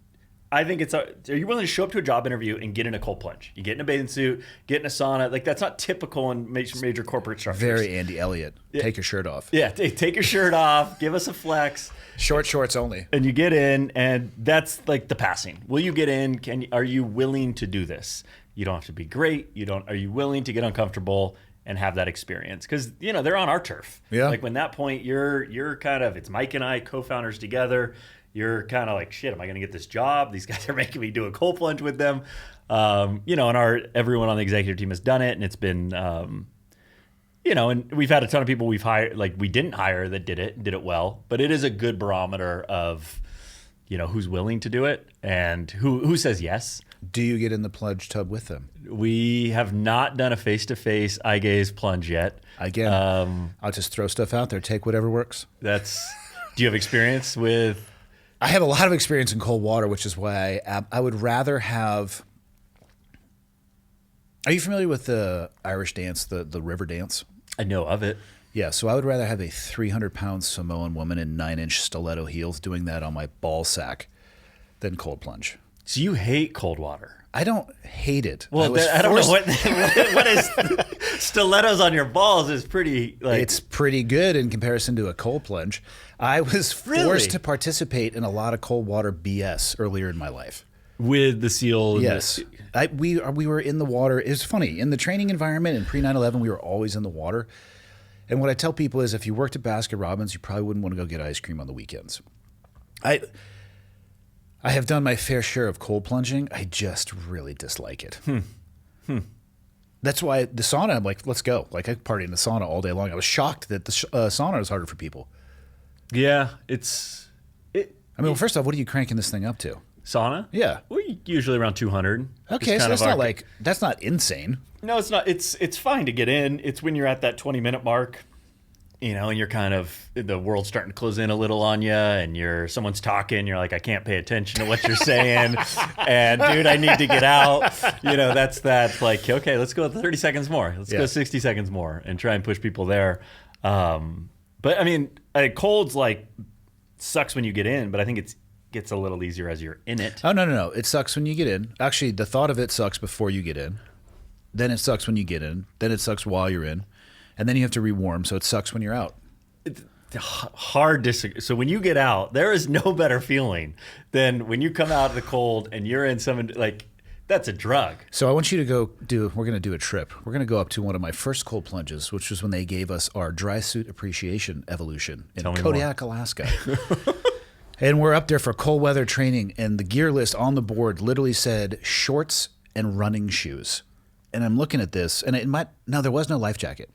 I think are you willing to show up to a job interview and get in a cold plunge? You get in a bathing suit, get in a sauna. Like that's not typical in major corporate structures. Very Andy Elliott. Yeah. Take your shirt off. Yeah, take your shirt off. Give us a flex. Short shorts only. And you get in, and that's like the passing. Will you get in? Are you willing to do this? You don't have to be great. Are you willing to get uncomfortable and have that experience? Because they're on our turf. Yeah. Like when that point, you're kind of, it's Mike and I, co-founders together. You're kind of like, shit, am I going to get this job? These guys are making me do a cold plunge with them. And everyone on the executive team has done it, and it's been, and we've had a ton of people we've hired, like we didn't hire that did it well, but it is a good barometer of, who's willing to do it and who says yes. Do you get in the plunge tub with them? We have not done a face-to-face eye gaze plunge yet. Again, I'll just throw stuff out there. Take whatever works. Do you have experience with? I have a lot of experience in cold water, which is why I would rather have. Are you familiar with the Irish dance, the river dance? I know of it. Yeah, so I would rather have a 300-pound Samoan woman in 9-inch stiletto heels doing that on my ball sack than cold plunge. So you hate cold water? I don't hate it. Well, I don't know what is stilettos on your balls is pretty like. It's pretty good in comparison to a cold plunge. I was forced to participate in a lot of cold water BS earlier in my life. With the SEAL? Yes. We were in the water. It was funny. In the training environment in pre-9/11, we were always in the water. And what I tell people is if you worked at Baskin Robbins, you probably wouldn't want to go get ice cream on the weekends. I have done my fair share of cold plunging. I just really dislike it. That's why the sauna, I'm like, let's go. Like I party in the sauna all day long. I was shocked that the sauna is harder for people. Yeah, I mean, well, first off, what are you cranking this thing up to? sauna. Yeah. We usually around 200. Okay, so that's not insane. No, it's not. It's fine to get in. It's when you're at that 20-minute mark, and you're kind of, the world's starting to close in a little on you, and someone's talking. You're like, I can't pay attention to what you're saying, and dude, I need to get out. That's like, okay, let's go 30 seconds more. Let's go 60 seconds more, and try and push people there. But I mean, cold's like sucks when you get in, but I think it gets a little easier as you're in it. Oh, no. It sucks when you get in. Actually, the thought of it sucks before you get in. Then it sucks when you get in. Then it sucks while you're in. And then you have to rewarm, so it sucks when you're out. It's hard disagree. So when you get out, there is no better feeling than when you come out of the cold and you're in that's a drug. So I want you to we're going to do a trip. We're going to go up to one of my first cold plunges, which was when they gave us our dry suit appreciation evolution in Kodiak, Alaska. And we're up there for cold weather training, and the gear list on the board literally said shorts and running shoes. And I'm looking at this, and there was no life jacket.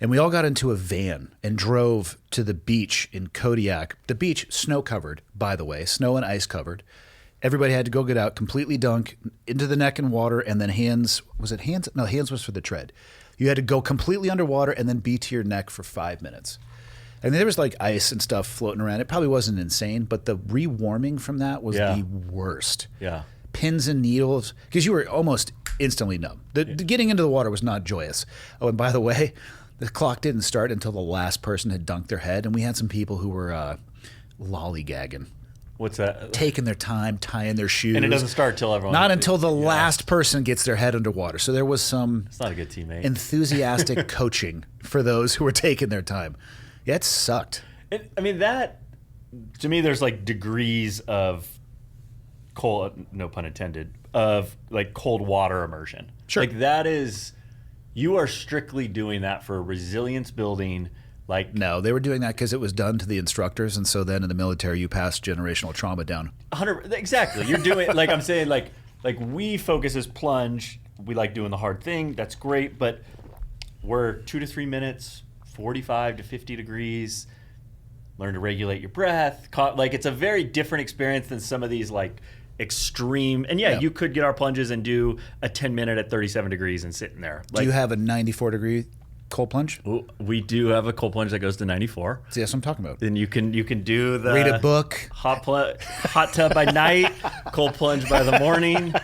And we all got into a van and drove to the beach in Kodiak. The beach, snow covered, by the way, snow and ice covered. Everybody had to go get out, completely dunk into the neck in water, and then hands. Was it hands? No, hands was for the tread. You had to go completely underwater and then be to your neck for 5 minutes. And there was like ice and stuff floating around. It probably wasn't insane, but the rewarming from that was the worst. Yeah. Pins and needles, because you were almost instantly numb. The getting into the water was not joyous. Oh, and by the way, the clock didn't start until the last person had dunked their head, and we had some people who were lollygagging. What's that? Taking their time, tying their shoes. And it doesn't start till everyone. Not until the last person gets their head underwater. So there was some. It's not a good teammate. Enthusiastic coaching for those who were taking their time. Yeah, it sucked. I mean, that, to me, there's like degrees of cold, no pun intended, of like cold water immersion. Sure. Like that is, you are strictly doing that for resilience building. Like, no, they were doing that because it was done to the instructors, and so then in the military you pass generational trauma down. 100 exactly. You're doing like I'm saying like we focus as Plunge. We like doing the hard thing. That's great, but we're 2 to 3 minutes, 45 to 50 degrees. Learn to regulate your breath. Like it's a very different experience than some of these like extreme. And you could get our plunges and do a 10-minute at 37 degrees and sit in there. Do you have a 94-degree cold plunge? We do have a cold plunge that goes to 94. See, that's what I'm talking about. Then you can do the read a book, hot tub by night, cold plunge by the morning.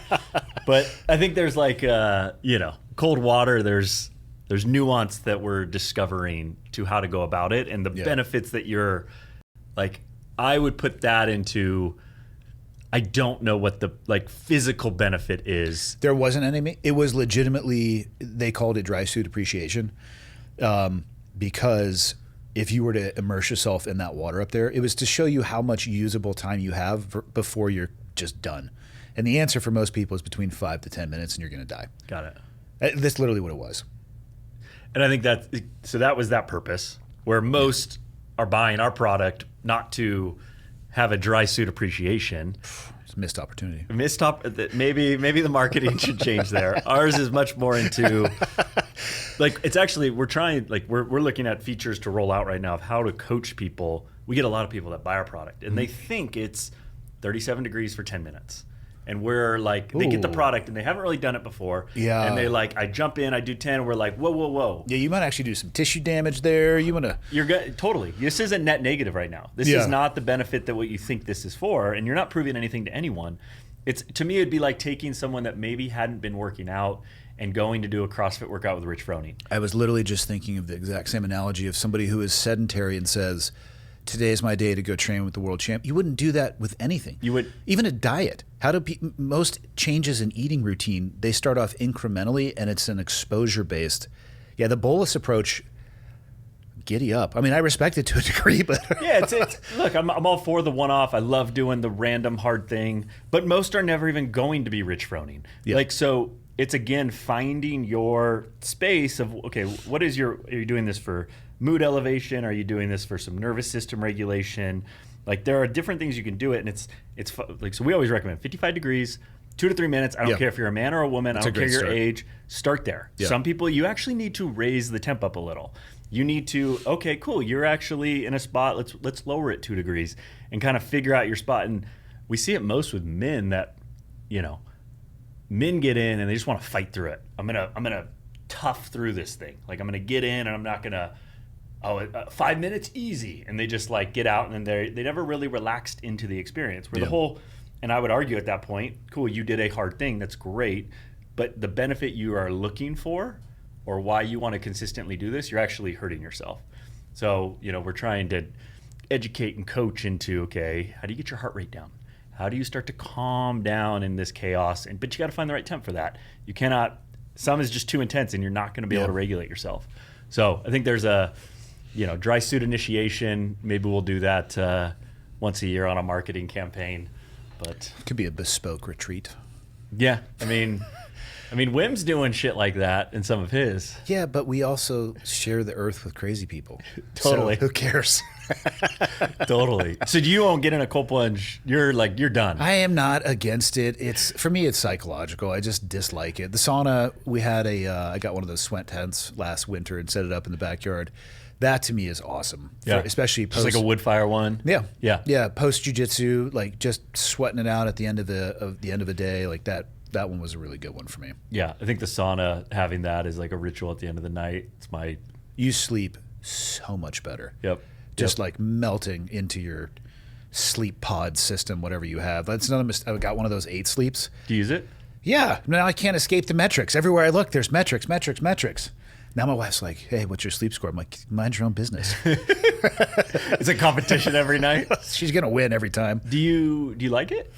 But I think there's like cold water. There's nuance that we're discovering to how to go about it, and the benefits that you're like. I would put that into. I don't know what the like physical benefit is. There wasn't any. It was legitimately, they called it dry suit appreciation, because if you were to immerse yourself in that water up there, it was to show you how much usable time you have before you're just done. And the answer for most people is between 5 to 10 minutes, and you're going to die. Got it. That's literally what it was. And I think that was that purpose, where most are buying our product not to have a dry suit appreciation. It's a missed opportunity. Maybe the marketing should change there. Ours is much more into like it's actually we're looking at features to roll out right now of how to coach people. We get a lot of people that buy our product and they think it's 37 degrees for 10 minutes. And we're like, they get the product and they haven't really done it before. Yeah. And they like, I jump in, I do 10, and we're like, whoa. Yeah, you might actually do some tissue damage there. Totally. This isn't net negative right now. This is not the benefit that what you think this is for, and you're not proving anything to anyone. To me, it'd be like taking someone that maybe hadn't been working out and going to do a CrossFit workout with Rich Froning. I was literally just thinking of the exact same analogy of somebody who is sedentary and says, today's my day to go train with the world champ. You wouldn't do that with anything. You would. Even a diet. How do most changes in eating routine, they start off incrementally and it's an exposure based. Yeah, the bolus approach, giddy up. I mean, I respect it to a degree, but look, I'm all for the one-off. I love doing the random hard thing, but most are never even going to be Rich Froning. Yeah. Like, so it's again finding your space of, okay, what is are you doing this for mood elevation? Are you doing this for some nervous system regulation? Like there are different things you can do it, and it's like, so we always recommend 55 degrees, 2 to 3 minutes. I don't care if you're a man or a woman. I don't care your age. Start there. Yeah. Some people, you actually need to raise the temp up a little. You need to, okay, cool, you're actually in a spot, let's lower it 2 degrees and kind of figure out your spot. And we see it most with men that, men get in and they just want to fight through it. I'm gonna tough through this thing. Like I'm gonna get in and I'm not gonna 5 minutes easy, and they just like get out, and then they never really relaxed into the experience. Where the whole, and I would argue at that point, cool, you did a hard thing, that's great, but the benefit you are looking for, or why you want to consistently do this, you're actually hurting yourself. So we're trying to educate and coach into, okay, how do you get your heart rate down? How do you start to calm down in this chaos? But you got to find the right temp for that. You cannot. Some is just too intense, and you're not going to be able to regulate yourself. So I think there's a dry suit initiation. Maybe we'll do that once a year on a marketing campaign. But it could be a bespoke retreat. Yeah, I mean, Wim's doing shit like that in some of his. Yeah, but we also share the earth with crazy people. Totally. So who cares? Totally. So you won't get in a cold plunge. You're done. I am not against it. For me, it's psychological. I just dislike it. The sauna, we had I got one of those sweat tents last winter and set it up in the backyard. That to me is awesome. Yeah. Especially just like a wood fire one. Yeah. Yeah. Yeah. Post jiu-jitsu, like just sweating it out at the end of the day, like that one was a really good one for me. Yeah. I think the sauna, having that is like a ritual at the end of the night. You sleep so much better. Yep. Just like melting into your sleep pod system, whatever you have. That's another mistake. I got one of those 8 sleeps. Do you use it? Yeah. Now I can't escape the metrics. Everywhere I look, there's metrics. Now my wife's like, hey, what's your sleep score? I'm like, mind your own business. It's a competition every night. She's going to win every time. Do you like it?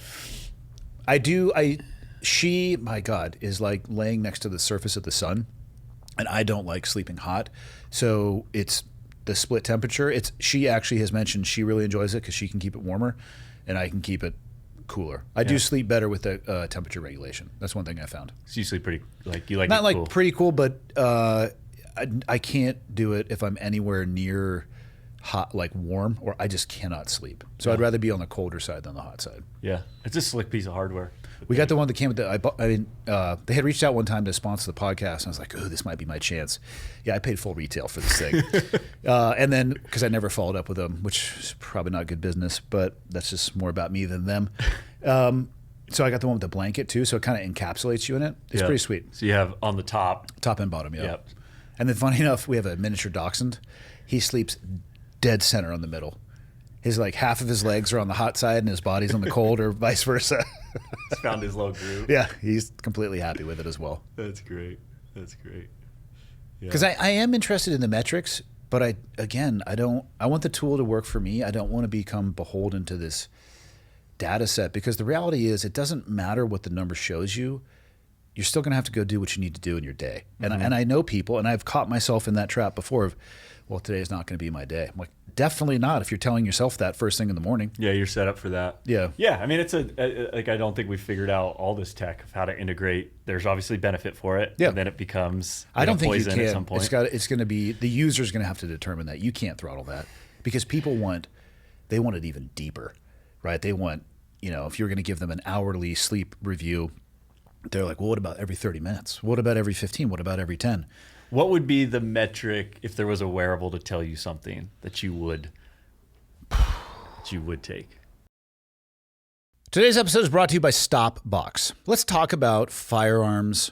I do. She, my God, is like laying next to the surface of the sun, and I don't like sleeping hot. So it's the split temperature. She actually has mentioned she really enjoys it because she can keep it warmer, and I can keep it cooler. I do sleep better with the temperature regulation. That's one thing I found. So you sleep pretty, you like not it like cool. Pretty cool, but I can't do it if I'm anywhere near hot, like warm, or I just cannot sleep. So I'd rather be on the colder side than the hot side. Yeah, it's a slick piece of hardware. We got the one that came with they had reached out one time to sponsor the podcast, and I was like, oh, this might be my chance. Yeah, I paid full retail for this thing. And then, because I never followed up with them, which is probably not good business, but that's just more about me than them. So I got the one with the blanket too, so it kind of encapsulates you in it. It's pretty sweet. So you have on the top and bottom, yeah. Yep. And then funny enough, we have a miniature dachshund. He sleeps dead center on the middle. His half of his legs are on the hot side and his body's on the cold, or vice versa. He's found his low groove. Yeah, he's completely happy with it as well. That's great. Because I am interested in the metrics, but I want the tool to work for me. I don't want to become beholden to this data set, because the reality is it doesn't matter what the number shows you. You're still going to have to go do what you need to do in your day. And I know people, and I've caught myself in that trap before of, well, today's not going to be my day. I'm like, definitely not if you're telling yourself that first thing in the morning. Yeah, you're set up for that. Yeah. Yeah, I mean, it's I don't think we've figured out all this tech of how to integrate. There's obviously benefit for it. Yeah. And then it becomes I don't think you poison can. At some point. It's going to be, the user's going to have to determine that. You can't throttle that, because people want it even deeper, right? They want, if you're going to give them an hourly sleep review, they're like, well, what about every 30 minutes? What about every 15? What about every 10? What would be the metric if there was a wearable to tell you something that you would take? Today's episode is brought to you by Stopbox. Let's talk about firearms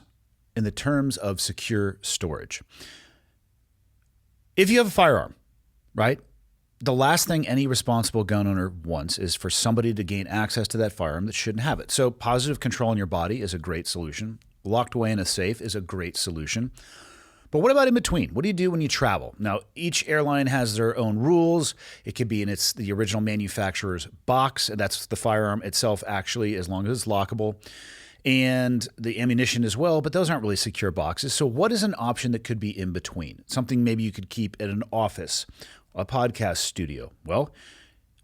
in the terms of secure storage. If you have a firearm, right, the last thing any responsible gun owner wants is for somebody to gain access to that firearm that shouldn't have it. So positive control in your body is a great solution. Locked away in a safe is a great solution. But what about in between? What do you do when you travel? Now, each airline has their own rules. It could be in the original manufacturer's box. That's the firearm itself, actually, as long as it's lockable. And the ammunition as well, but those aren't really secure boxes. So what is an option that could be in between? Something maybe you could keep at an office, a podcast studio. Well,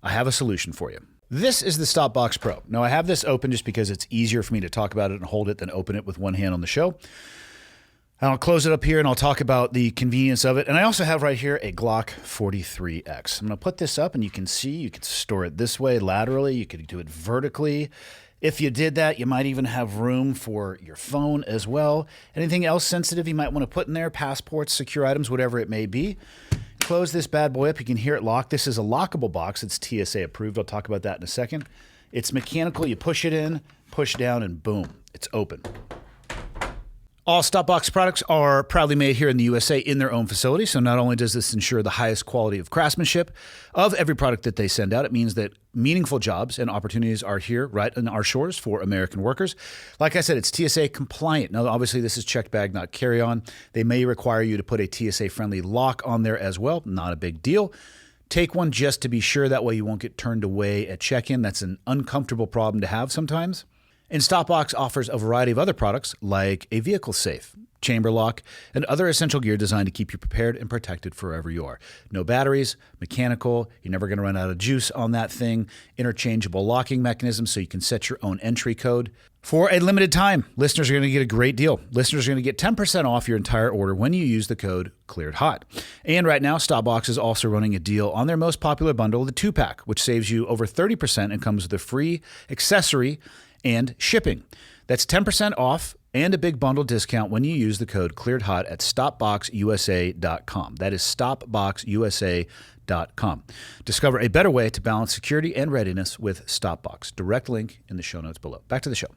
I have a solution for you. This is the Stopbox Pro. Now, I have this open just because it's easier for me to talk about it and hold it than open it with one hand on the show. And I'll close it up here and I'll talk about the convenience of it. And I also have right here a Glock 43X. I'm going to put this up and you can see, you can store it this way laterally. You could do it vertically. If you did that, you might even have room for your phone as well. Anything else sensitive you might want to put in there, passports, secure items, whatever it may be. Close this bad boy up. You can hear it lock. This is a lockable box. It's TSA approved. I'll talk about that in a second. It's mechanical. You push it in, push down, and boom, it's open. All Stopbox products are proudly made here in the USA in their own facility. So not only does this ensure the highest quality of craftsmanship of every product that they send out, it means that meaningful jobs and opportunities are here right on our shores for American workers. Like I said, it's TSA compliant. Now, obviously, this is checked bag, not carry-on. They may require you to put a TSA-friendly lock on there as well. Not a big deal. Take one just to be sure. That way you won't get turned away at check-in. That's an uncomfortable problem to have sometimes. And Stopbox offers a variety of other products like a vehicle safe, chamber lock, and other essential gear designed to keep you prepared and protected forever you are. No batteries, mechanical, you're never going to run out of juice on that thing, interchangeable locking mechanism so you can set your own entry code. For a limited time, listeners are going to get a great deal. Listeners are going to get 10% off your entire order when you use the code ClearedHot. And right now, Stopbox is also running a deal on their most popular bundle, the 2-pack, which saves you over 30% and comes with a free accessory and shipping. That's 10% off and a big bundle discount when you use the code ClearedHot at StopboxUSA.com. That is StopboxUSA.com. Discover a better way to balance security and readiness with Stopbox. Direct link in the show notes below. Back to the show.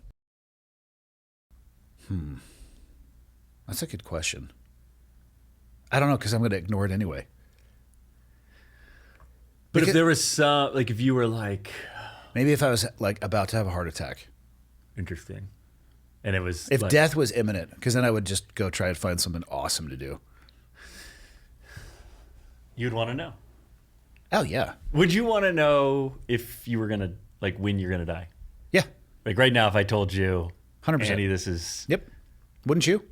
That's a good question. I don't know, because I'm going to ignore it anyway. But if there was some, like if you were like... Maybe if I was like about to have a heart attack. Interesting. And it was if like, death was imminent, because then I would just go try and find something awesome to do. You'd want to know. Oh, yeah. Would you want to know if you were going to, like, when you're going to die? Yeah. Like right now, if I told you, 100%. Andy, this is... Yep. Wouldn't you?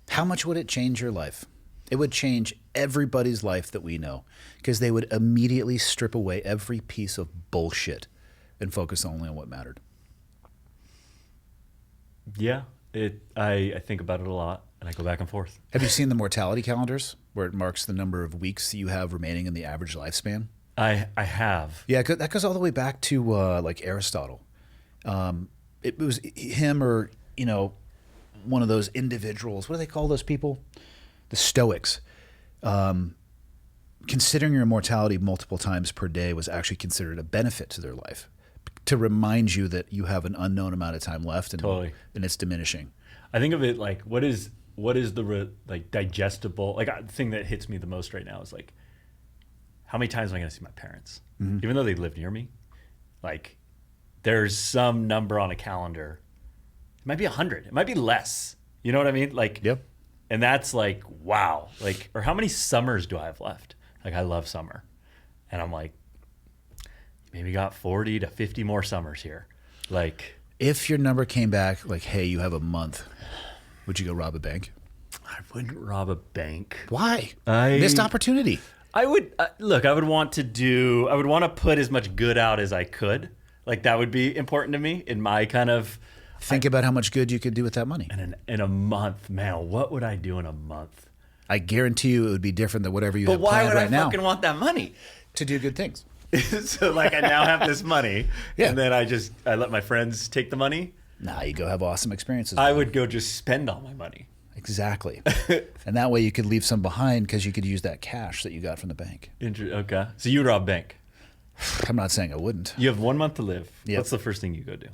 How much would it change your life? It would change everybody's life that we know, because they would immediately strip away every piece of bullshit and focus only on what mattered. Yeah, I think about it a lot, and I go back and forth. Have you seen the mortality calendars where it marks the number of weeks that you have remaining in the average lifespan? I have. Yeah, that goes all the way back to like Aristotle. It was him or, one of those individuals. What do they call those people? The Stoics. Considering your mortality multiple times per day was actually considered a benefit to their life, to remind you that you have an unknown amount of time left, and Totally. And it's diminishing. I think of it like, what is the digestible, like the thing that hits me the most right now is like, how many times am I going to see my parents? Mm-hmm. Even though they live near me, like there's some number on a calendar. It might be 100. It might be less. You know what I mean? Like, Yep. And that's like, wow. Like, or how many summers do I have left? Like, I love summer. And I'm like, maybe got 40 to 50 more summers here. Like, if your number came back like, hey, you have a month, would you go rob a bank? I wouldn't rob a bank. Why? Missed opportunity. I would, look, I would want to put as much good out as I could. Like, that would be important to me in my kind of... Think about how much good you could do with that money. And in a month, man, what would I do in a month? I guarantee you it would be different than whatever you have But why planned would right I now. fucking want that money? To do good things. So like I now have this money, Yeah. and then I let my friends take the money. Nah, you go have awesome experiences. I would go just spend all my money. Exactly. And that way you could leave some behind because you could use that cash that you got from the bank. Okay. So you rob bank. I'm not saying I wouldn't. You have 1 month to live. Yep. What's the first thing you go do?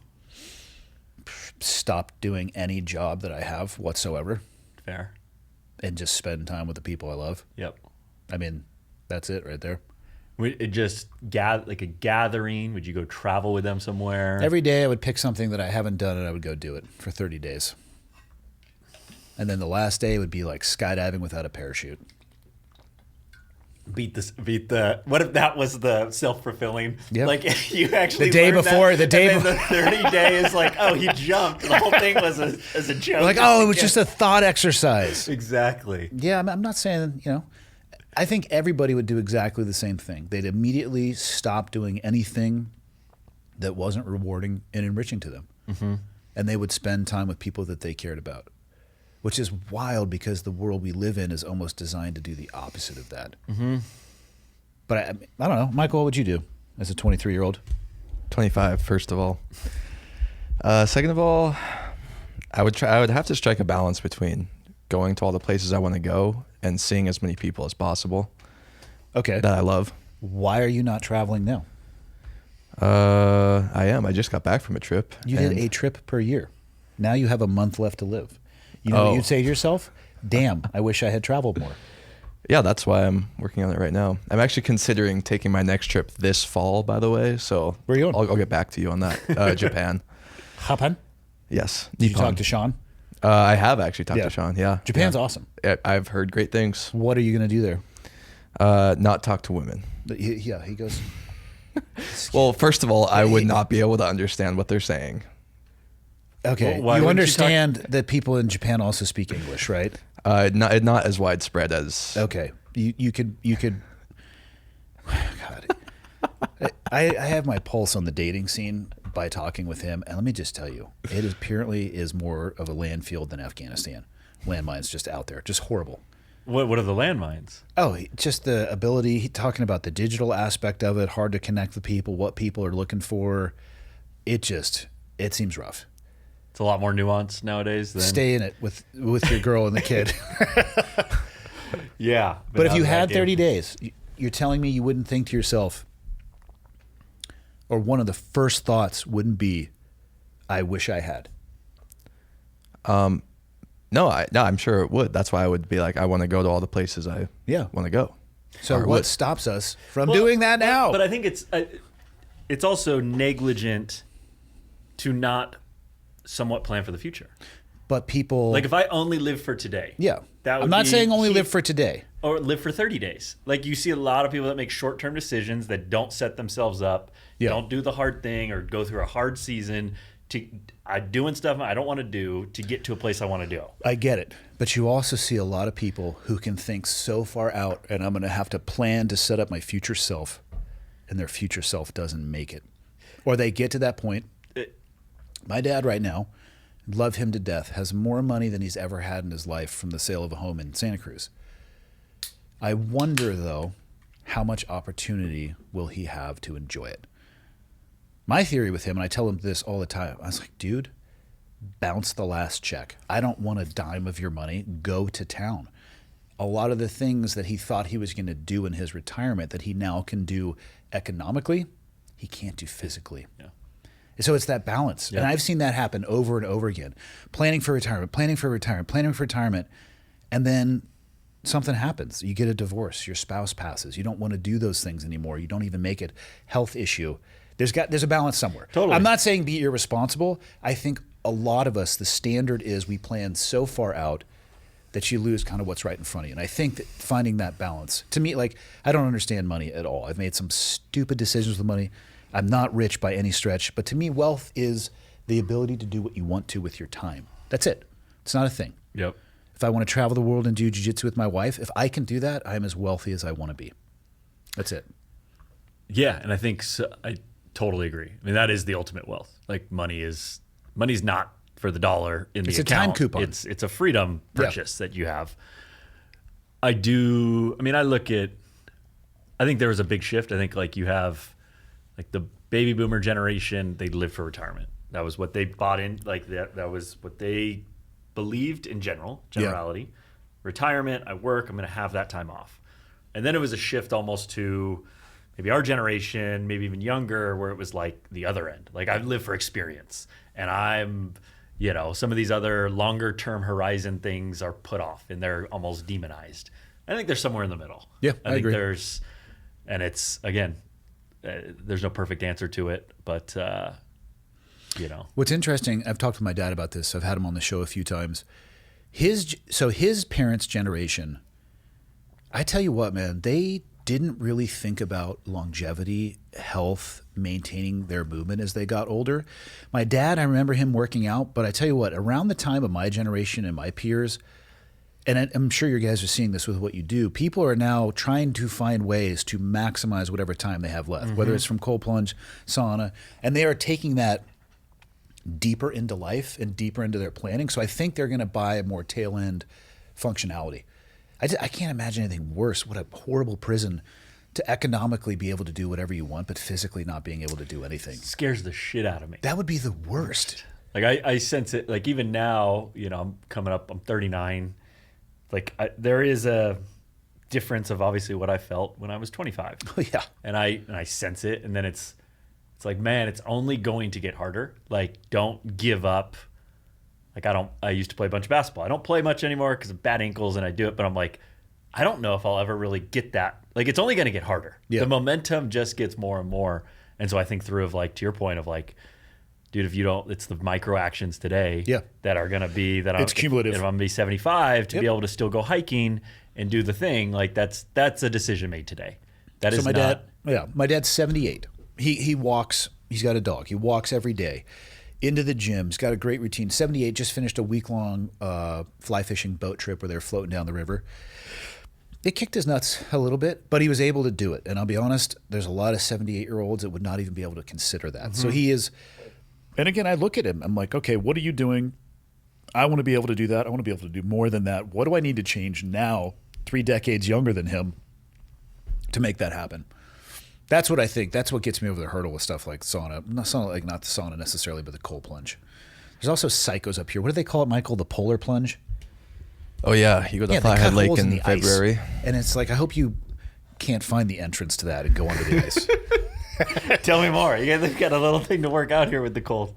Stop doing any job that I have whatsoever Fair. and just spend time with the people I love. Yep. I mean, that's it right there. It just like a gathering. Would you go travel with them somewhere? Every day I would pick something that I haven't done and I would go do it for 30 days. And then the last day would be like skydiving without a parachute. Beat the. What if that was the self-fulfilling? Yep. Like you actually The day learned before- that, the day and then the 30 day is like, oh, he jumped. The whole thing was as a joke. Like, oh, it was just a thought exercise. Exactly. Yeah, I'm not saying, I think everybody would do exactly the same thing. They'd immediately stop doing anything that wasn't rewarding and enriching to them. Mm-hmm. And they would spend time with people that they cared about, which is wild because the world we live in is almost designed to do the opposite of that. Mm-hmm. But I don't know. Michael, what would you do as a 23-year-old? 25, first of all. Second of all, I would have to strike a balance between going to all the places I want to go and seeing as many people as possible. Okay. That I love. Why are you not traveling now? I am. I just got back from a trip. You did a trip per year. Now you have a month left to live. You know what you'd say to yourself? Damn, I wish I had traveled more. Yeah, that's why I'm working on it right now. I'm actually considering taking my next trip this fall, by the way. So where are you going? I'll get back to you on that. Japan. Japan? Yes. Did you talk to Sean? I have actually talked to Sean, yeah. Japan's awesome. I've heard great things. What are you going to do there? Not talk to women. Yeah, he goes... Well, first of all, I would not be able to understand what they're saying. Okay, Well, you understand that people in Japan also speak English, right? Not as widespread as... Okay, you could. God, I have my pulse on the dating scene by talking with him, and let me just tell you, it apparently is more of a landfill than Afghanistan. Landmines just out there, just horrible. What are the landmines? Oh, just the ability, talking about the digital aspect of it, hard to connect with people, what people are looking for. It seems rough. It's a lot more nuanced nowadays than... Stay in it with your girl and the kid. Yeah. But if you had 30 days, you're telling me you wouldn't think to yourself, or one of the first thoughts wouldn't be, I wish I had. No, I'm sure it would. That's why I would be like, I want to go to all the places I want to go. So what stops us from doing that now? But I think it's also negligent to not somewhat plan for the future. But people... Like if I only live for today. Yeah. That would I'm not be saying only key. live for today. Or live for 30 days. Like you see a lot of people that make short-term decisions that don't set themselves up, don't do the hard thing or go through a hard season doing stuff I don't want to do to get to a place I want to go. I get it. But you also see a lot of people who can think so far out, and I'm going to have to plan to set up my future self, and their future self doesn't make it. Or they get to that point. My dad right now, love him to death, has more money than he's ever had in his life from the sale of a home in Santa Cruz. I wonder, though, how much opportunity will he have to enjoy it? My theory with him, and I tell him this all the time, I was like, dude, bounce the last check. I don't want a dime of your money. Go to town. A lot of the things that he thought he was going to do in his retirement that he now can do economically, he can't do physically. Yeah. So it's that balance. Yeah. And I've seen that happen over and over again. Planning for retirement, and then something happens. You get a divorce, your spouse passes. You don't want to do those things anymore. You don't even make it. Health issue. There's a balance somewhere. Totally. I'm not saying be irresponsible. I think a lot of us, the standard is we plan so far out that you lose kind of what's right in front of you. And I think that finding that balance, to me, like, I don't understand money at all. I've made some stupid decisions with money. I'm not rich by any stretch, but to me, wealth is the ability to do what you want to with your time. That's it. It's not a thing. Yep. If I want to travel the world and do jiu-jitsu with my wife, if I can do that, I'm as wealthy as I want to be. That's it. Yeah, and I think I totally agree. I mean, that is the ultimate wealth. Like money's not for the dollar in the account. It's a time coupon. It's a freedom purchase that you have. I look at, I think there was a big shift. I think like you have like the baby boomer generation, they lived for retirement. That was what they bought in. Like that was what they believed in generality. Yeah. Retirement, I work, I'm going to have that time off. And then it was a shift almost to maybe our generation, maybe even younger, where it was like the other end. Like I live for experience, and I'm, some of these other longer term horizon things are put off and they're almost demonized. I think there's somewhere in the middle. Yeah, I think agree. And it's, again, there's no perfect answer to it, but What's interesting, I've talked to my dad about this. I've had him on the show a few times. His parents' generation, I tell you what, man, they didn't really think about longevity, health, maintaining their movement as they got older. My dad, I remember him working out, but I tell you what, around the time of my generation and my peers, and I'm sure you guys are seeing this with what you do, people are now trying to find ways to maximize whatever time they have left, whether it's from cold plunge, sauna, and they are taking that deeper into life and deeper into their planning. So I think they're going to buy a more tail end functionality. I can't imagine anything worse. What a horrible prison to economically be able to do whatever you want, but physically not being able to do anything. Scares the shit out of me. That would be the worst. Like I sense it. Like even now, I'm coming up. I'm 39. Like there is a difference of obviously what I felt when I was 25. Oh, yeah. And I sense it, and then it's like, man, it's only going to get harder. Like, don't give up. Like I used to play a bunch of basketball. I don't play much anymore because of bad ankles, and I do it. But I'm like, I don't know if I'll ever really get that. Like, it's only going to get harder. Yeah. The momentum just gets more and more. And so I think through of like, to your point of like, dude, if you don't, it's the micro actions today that are going to be that it's cumulative. If I'm going to be 75 to be able to still go hiking and do the thing, like that's a decision made today. That is my dad's 78. He walks. He's got a dog. He walks every day into the gym. He's got a great routine. 78, just finished a week-long fly fishing boat trip where they're floating down the river. It kicked his nuts a little bit, but he was able to do it. And I'll be honest, there's a lot of 78-year-olds that would not even be able to consider that. So he is, and again, I look at him. I'm like, okay, what are you doing? I want to be able to do that. I want to be able to do more than that. What do I need to change now, 3 decades younger than him, to make that happen? That's what I think. That's what gets me over the hurdle with stuff like sauna. Not the sauna necessarily, but the cold plunge. There's also psychos up here. What do they call it, Michael? The polar plunge? Oh, yeah. You go to Flathead Lake in February. Ice. And it's like, I hope you can't find the entrance to that and go under the ice. Tell me more. They've got a little thing to work out here with the cold.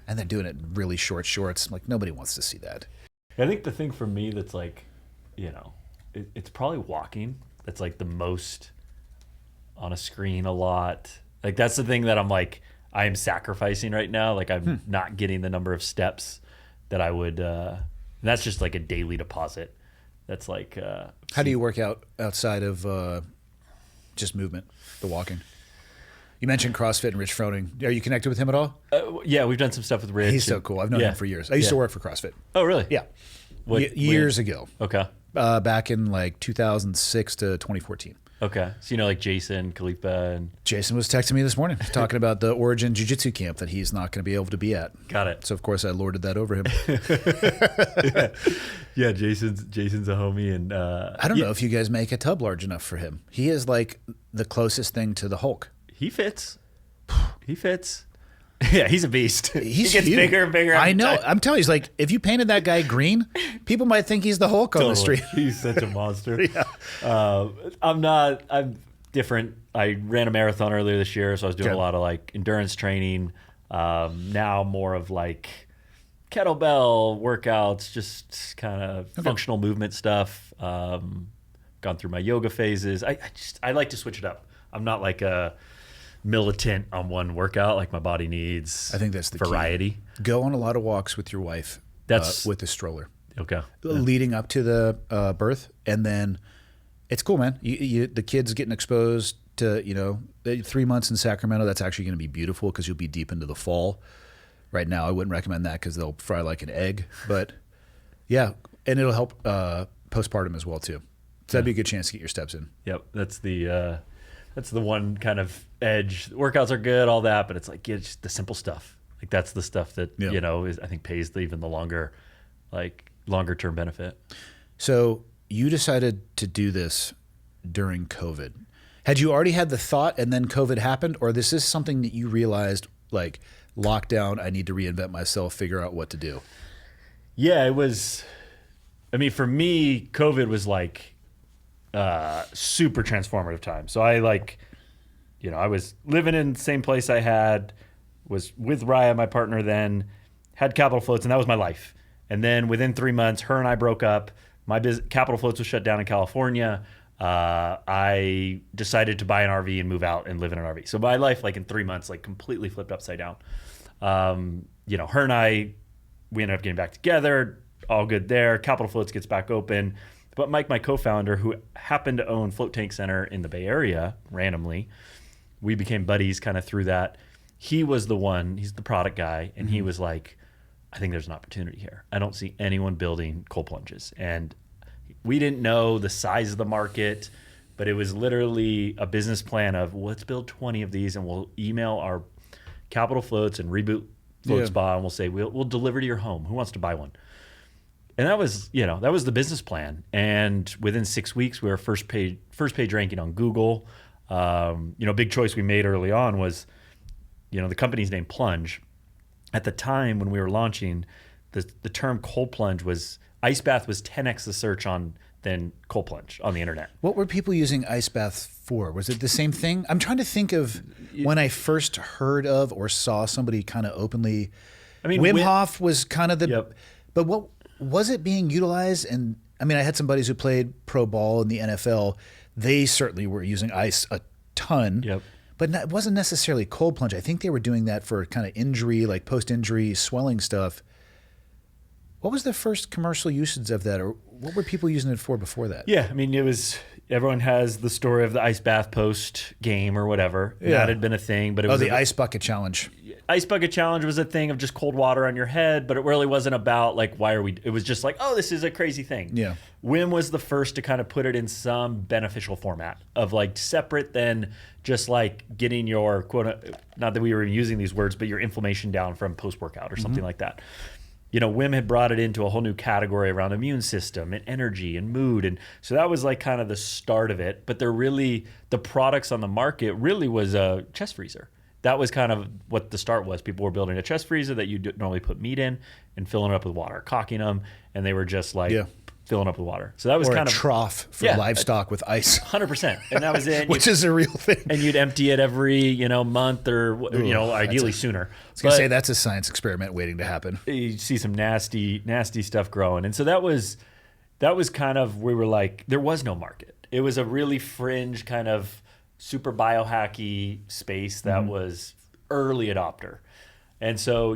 And they're doing it in really short shorts. I'm like, nobody wants to see that. I think the thing for me that's like, it's probably walking. That's like the most on a screen a lot. Like that's the thing that I'm like, I am sacrificing right now. Like I'm not getting the number of steps that I would, that's just like a daily deposit. That's like, how do you work out outside of just movement, the walking? You mentioned CrossFit and Rich Froning. Are you connected with him at all? Yeah, we've done some stuff with Rich. He's so cool. I've known him for years. I used to work for CrossFit. Oh, really? Yeah. Years ago. Okay. Back in like 2006 to 2014. Okay. So like Jason, Khalifa, and Jason was texting me this morning talking about the Origin Jiu-Jitsu camp that he's not going to be able to be at. Got it. So of course I lorded that over him. Yeah, Jason's a homie, and I don't know if you guys make a tub large enough for him. He is like the closest thing to the Hulk. He fits. He fits. Yeah, he's a beast. He gets huge. bigger and bigger. I know. Time. I'm telling you, he's like, if you painted that guy green, people might think he's the Hulk on the street. He's such a monster. I'm different. I ran a marathon earlier this year, so I was doing a lot of like endurance training. Now more of like kettlebell workouts, just kind of functional movement stuff. Gone through my yoga phases. I like to switch it up. I'm not like a militant on one workout. Like my body needs, I think that's the variety. Key. Go on a lot of walks with your wife. That's with the stroller. Okay. Leading up to the birth, and then it's cool, man. The kids getting exposed to 3 months in Sacramento. That's actually going to be beautiful because you'll be deep into the fall. Right now, I wouldn't recommend that because they'll fry like an egg. But yeah, and it'll help postpartum as well too. So that'd be a good chance to get your steps in. Yep, that's the one kind of edge. Workouts are good, all that, but it's like it's just the simple stuff. Like that's the stuff that is I think pays even the longer term benefit. So you decided to do this during COVID. Had you already had the thought and then COVID happened, or this is something that you realized like lockdown? I need to reinvent myself, figure out what to do. Yeah, it was. I mean, for me, COVID was like super transformative time. So I I was living in the same place was with Raya, my partner then, had Capital Floats, and that was my life. And then within 3 months, her and I broke up. My Capital Floats was shut down in California. I decided to buy an RV and move out and live in an RV. So my life, like in 3 months, like completely flipped upside down. Her and I, we ended up getting back together, all good there. Capital Floats gets back open. But Mike, my co-founder, who happened to own Float Tank Center in the Bay Area randomly, we became buddies kind of through that. He was the one, he's the product guy, and he was like, I think there's an opportunity here. I don't see anyone building cold plunges. And we didn't know the size of the market, but it was literally a business plan of let's build 20 of these and we'll email our capital floats and reboot float spa and we'll say we'll deliver to your home. Who wants to buy one? And that was the business plan. And within 6 weeks, we were first page ranking on Google. Big choice we made early on was, the company's name Plunge. At the time when we were launching, the term cold plunge was ice bath was 10x the search on than cold plunge on the internet. What were people using ice bath for? Was it the same thing? I'm trying to think of when I first heard of or saw somebody kind of openly. I mean, Wim Hof was kind of the. But what was it being utilized? And I mean, I had some buddies who played pro ball in the NFL. They certainly were using ice a ton. But it wasn't necessarily cold plunge. I think they were doing that for kind of injury, like post-injury swelling stuff. What was the first commercial usage of that, or what were people using it for before that? Yeah, I mean, everyone has the story of the ice bath post game or whatever. Yeah. That had been a thing, but it was the ice bucket challenge. Ice bucket challenge was a thing of just cold water on your head, but it really wasn't about like it was just like, oh, this is a crazy thing. Yeah. Wim was the first to kind of put it in some beneficial format of like separate than just like getting your not that we were using these words, but your inflammation down from post workout or something like that. Wim had brought it into a whole new category around immune system and energy and mood. And so that was like kind of the start of it. But the products on the market really was a chest freezer. That was kind of what the start was. People were building a chest freezer that you normally put meat in and filling it up with water, cocking them. And they were just like filling up with water. So that was kind of a trough for livestock with ice. 100%. And that was it. Which is a real thing. And you'd empty it every, month or, ideally sooner. I was going to say that's a science experiment waiting to happen. You see some nasty, nasty stuff growing. And so that was kind of, we were like, there was no market. It was a really fringe kind of super biohacky space that was early adopter. And so,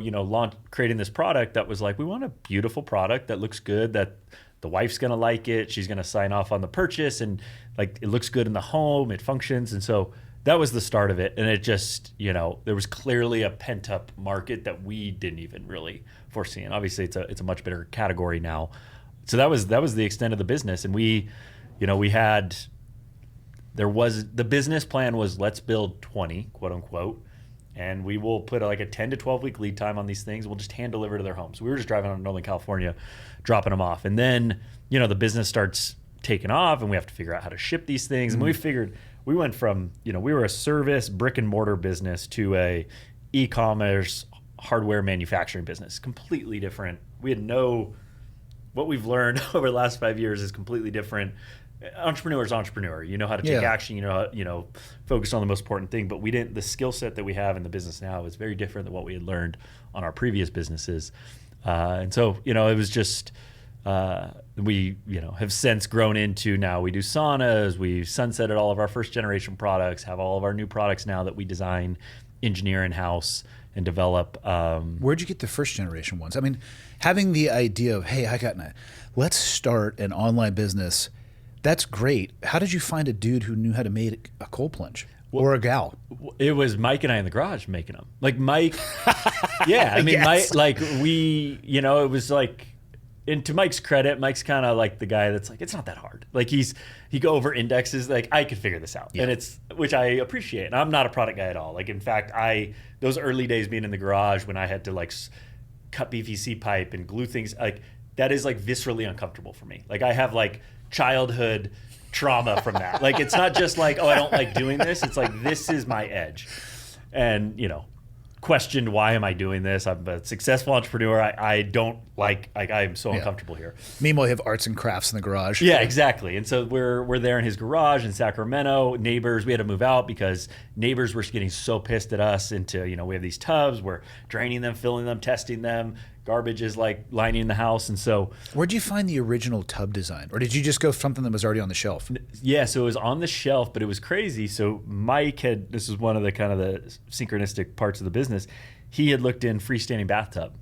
creating this product that was like, we want a beautiful product that looks good, that the wife's going to like it. She's going to sign off on the purchase and like it looks good in the home. It functions. And so that was the start of it. And it just, there was clearly a pent up market that we didn't even really foresee. And obviously it's a much bigger category now. So that was the extent of the business. And the business plan was let's build 20, quote unquote. And we will put like a 10 to 12 week lead time on these things. We'll just hand deliver to their homes. So we were just driving out of Northern California, dropping them off. And then, the business starts taking off and we have to figure out how to ship these things. And we went from, we were a service brick and mortar business to a e-commerce hardware manufacturing business. Completely different. What we've learned over the last 5 years is completely different. Entrepreneur is entrepreneur. You know how to take action. Focus on the most important thing. But the skill set that we have in the business now is very different than what we had learned on our previous businesses. And so, it was just we have since grown into now we do saunas. We sunsetted all of our first generation products. Have all of our new products now that we design, engineer in house, and develop. Where'd you get the first generation ones? I mean, having the idea of let's start an online business. That's great. How did you find a dude who knew how to make a cold plunge? Or a gal? It was Mike and I in the garage making them. Like Mike, yeah. I mean, yes. Mike, it was like, and to Mike's credit, Mike's kind of like the guy that's like, it's not that hard. Like he go over indexes, like I could figure this out. Yeah. And which I appreciate. And I'm not a product guy at all. Like in fact, those early days being in the garage when I had to like cut PVC pipe and glue things, like that is like viscerally uncomfortable for me. Like I have like childhood trauma from that. Like it's not just like, oh, I don't like doing this. It's like, this is my edge. And, questioned why am I doing this? I'm a successful entrepreneur. I don't like I'm so uncomfortable here. Meanwhile, you have arts and crafts in the garage. Yeah, exactly. And so we're there in his garage in Sacramento. Neighbors, we had to move out because neighbors were getting so pissed at us into, we have these tubs, we're draining them, filling them, testing them. Garbage is like lining the house. And so where'd you find the original tub design? Or did you just go for something that was already on the shelf? Yeah, so it was on the shelf, but it was crazy. So Mike this is one of the kind of the synchronistic parts of the business. He had looked in freestanding bathtub.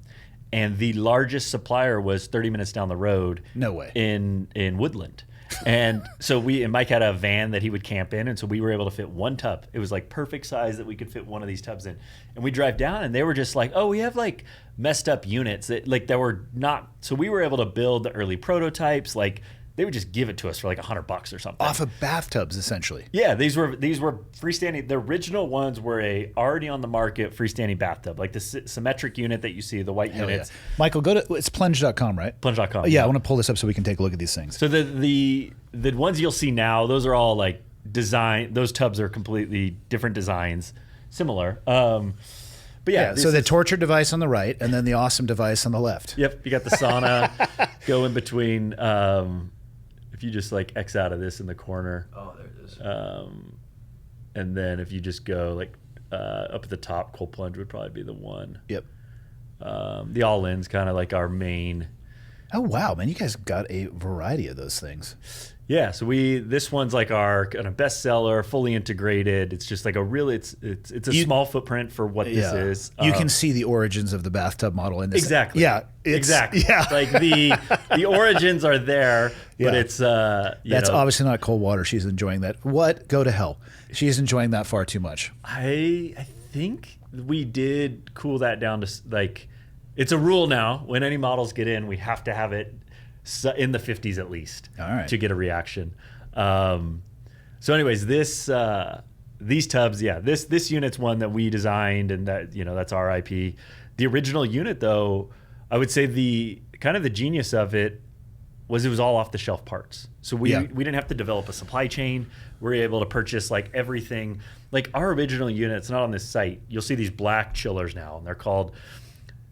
And the largest supplier was 30 minutes down the road. No way. In Woodland. And so Mike had a van that he would camp in, and so we were able to fit one tub. It was like perfect size that we could fit one of these tubs in. And we drive down, and they were just like, "Oh, we have like messed up units that were not." So we were able to build the early prototypes. Like they would just give it to us for like $100 or something. Off of bathtubs, essentially. Yeah, these were freestanding. The original ones were already on the market freestanding bathtub, like the symmetric unit that you see, the white units. Yeah. Michael, go to it's plunge.com, right? Plunge.com. Yeah, I want to pull this up so we can take a look at these things. So the ones you'll see now, those are all like design. Those tubs are completely different designs, similar. But yeah, so the torture device on the right, and then the awesome device on the left. Yep, you got the sauna go in between. If you just like X out of this in the corner. Oh, there it is. And then if you just go like up at the top, cold plunge would probably be the one. Yep. The all-in's kind of like our main. Oh wow, man! You guys got a variety of those things. Yeah, so this one's like our kind of bestseller, fully integrated. It's just like it's a small footprint for what this is. You can see the origins of the bathtub model in this. Exactly. Yeah. Exactly. Yeah. Like the origins are there, but it's that's obviously not cold water. She's enjoying that. What? Go to hell. She's enjoying that far too much. I think we did cool that down to like, it's a rule now. When any models get in, we have to have it in the 50s at least to get a reaction. So anyways, these tubs, this unit's one that we designed, and that's our IP. The original unit, though, I would say the kind of the genius of it was all off the shelf parts. So we didn't have to develop a supply chain. We were able to purchase like everything. Like our original unit, it's not on this site. You'll see these black chillers now, and they're called,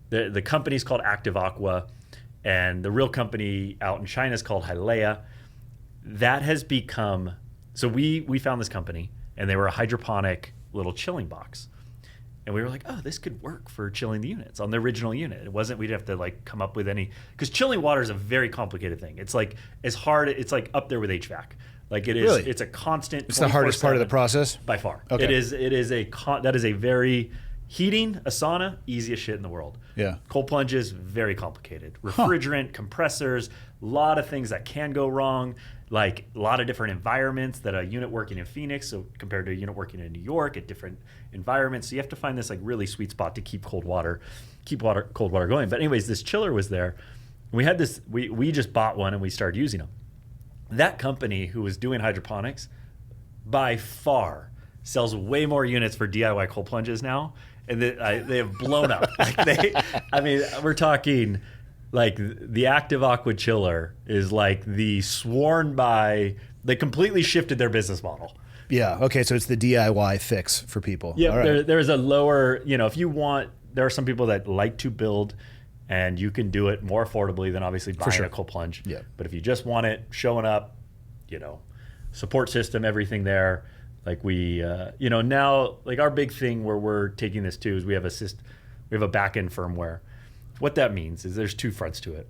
the company's called Active Aqua, and the real company out in China is called Hilea. That has become, so we found this company, and they were a hydroponic little chilling box. And we were like, oh, this could work for chilling the units on the original unit. It wasn't, we'd have to like come up with any, because chilling water is a very complicated thing. It's like as hard, it's like up there with HVAC. Like it is, Really? It's a constant. It's the hardest part of the process? By far. Okay. That is a very, heating a sauna, easiest shit in the world. Yeah. Cold plunges, very complicated. Refrigerant, compressors, a lot of things that can go wrong. Like a lot of different environments that a unit working in Phoenix, so compared to a unit working in New York at different environments. So you have to find this like really sweet spot to keep cold water going. But anyways, this chiller was there. We had this, we just bought one and we started using them. That company who was doing hydroponics by far sells way more units for DIY cold plunges now. And they have blown up. We're talking like the Active Aqua Chiller is like the sworn by, they completely shifted their business model. Yeah. Okay. So it's the DIY fix for people. Yeah. Right. There's a lower, if you want, there are some people that like to build, and you can do it more affordably than obviously buying a cold plunge. Yeah. But if you just want it showing up, support system, everything there. Like we, now like our big thing where we're taking this to is we have a back-end firmware. What that means is there's two fronts to it.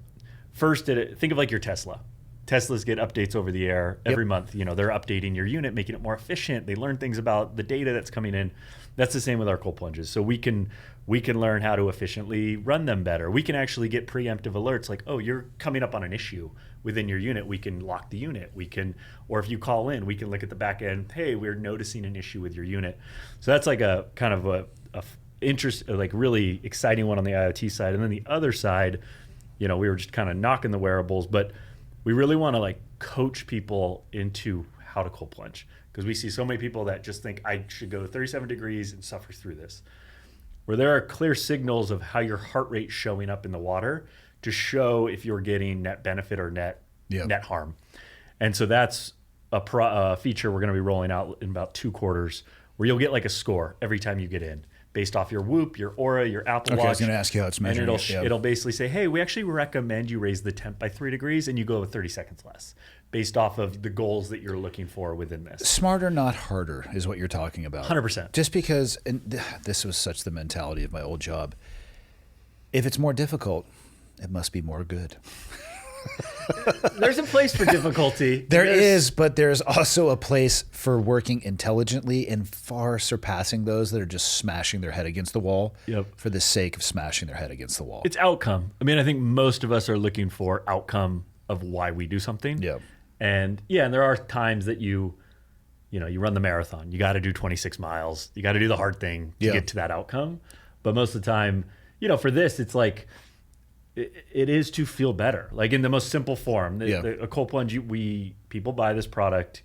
First, think of like your Tesla. Teslas get updates over the air every month. They're updating your unit, making it more efficient. They learn things about the data that's coming in. That's the same with our cold plunges. So we can learn how to efficiently run them better. We can actually get preemptive alerts like, oh, you're coming up on an issue within your unit. We can lock the unit. Or if you call in, we can look at the back end. Hey, we're noticing an issue with your unit. So that's like a kind of a interest, like really exciting one on the IoT side. And then the other side, we were just kind of knocking the wearables, but we really want to like coach people into how to cold plunge, because we see so many people that just think I should go 37 degrees and suffer through this, where there are clear signals of how your heart rate's showing up in the water to show if you're getting net benefit or net harm. And so that's a feature we're going to be rolling out in about 2 quarters, where you'll get like a score every time you get in, based off your Whoop, your Aura, your Apple Watch. I was going to ask you how it's measured. And it'll basically say, hey, we actually recommend you raise the temp by 3 degrees and you go 30 seconds less, based off of the goals that you're looking for within this. Smarter, not harder, is what you're talking about. 100%. Just because, and this was such the mentality of my old job, if it's more difficult, it must be more good. There's a place for difficulty. There is, but there's also a place for working intelligently and far surpassing those that are just smashing their head against the wall for the sake of smashing their head against the wall. It's outcome. I think most of us are looking for outcome of why we do something. Yeah. And there are times that you run the marathon. You got to do 26 miles. You got to do the hard thing to get to that outcome. But most of the time, for this, it's like it is to feel better. Like in the most simple form, a cold plunge. People buy this product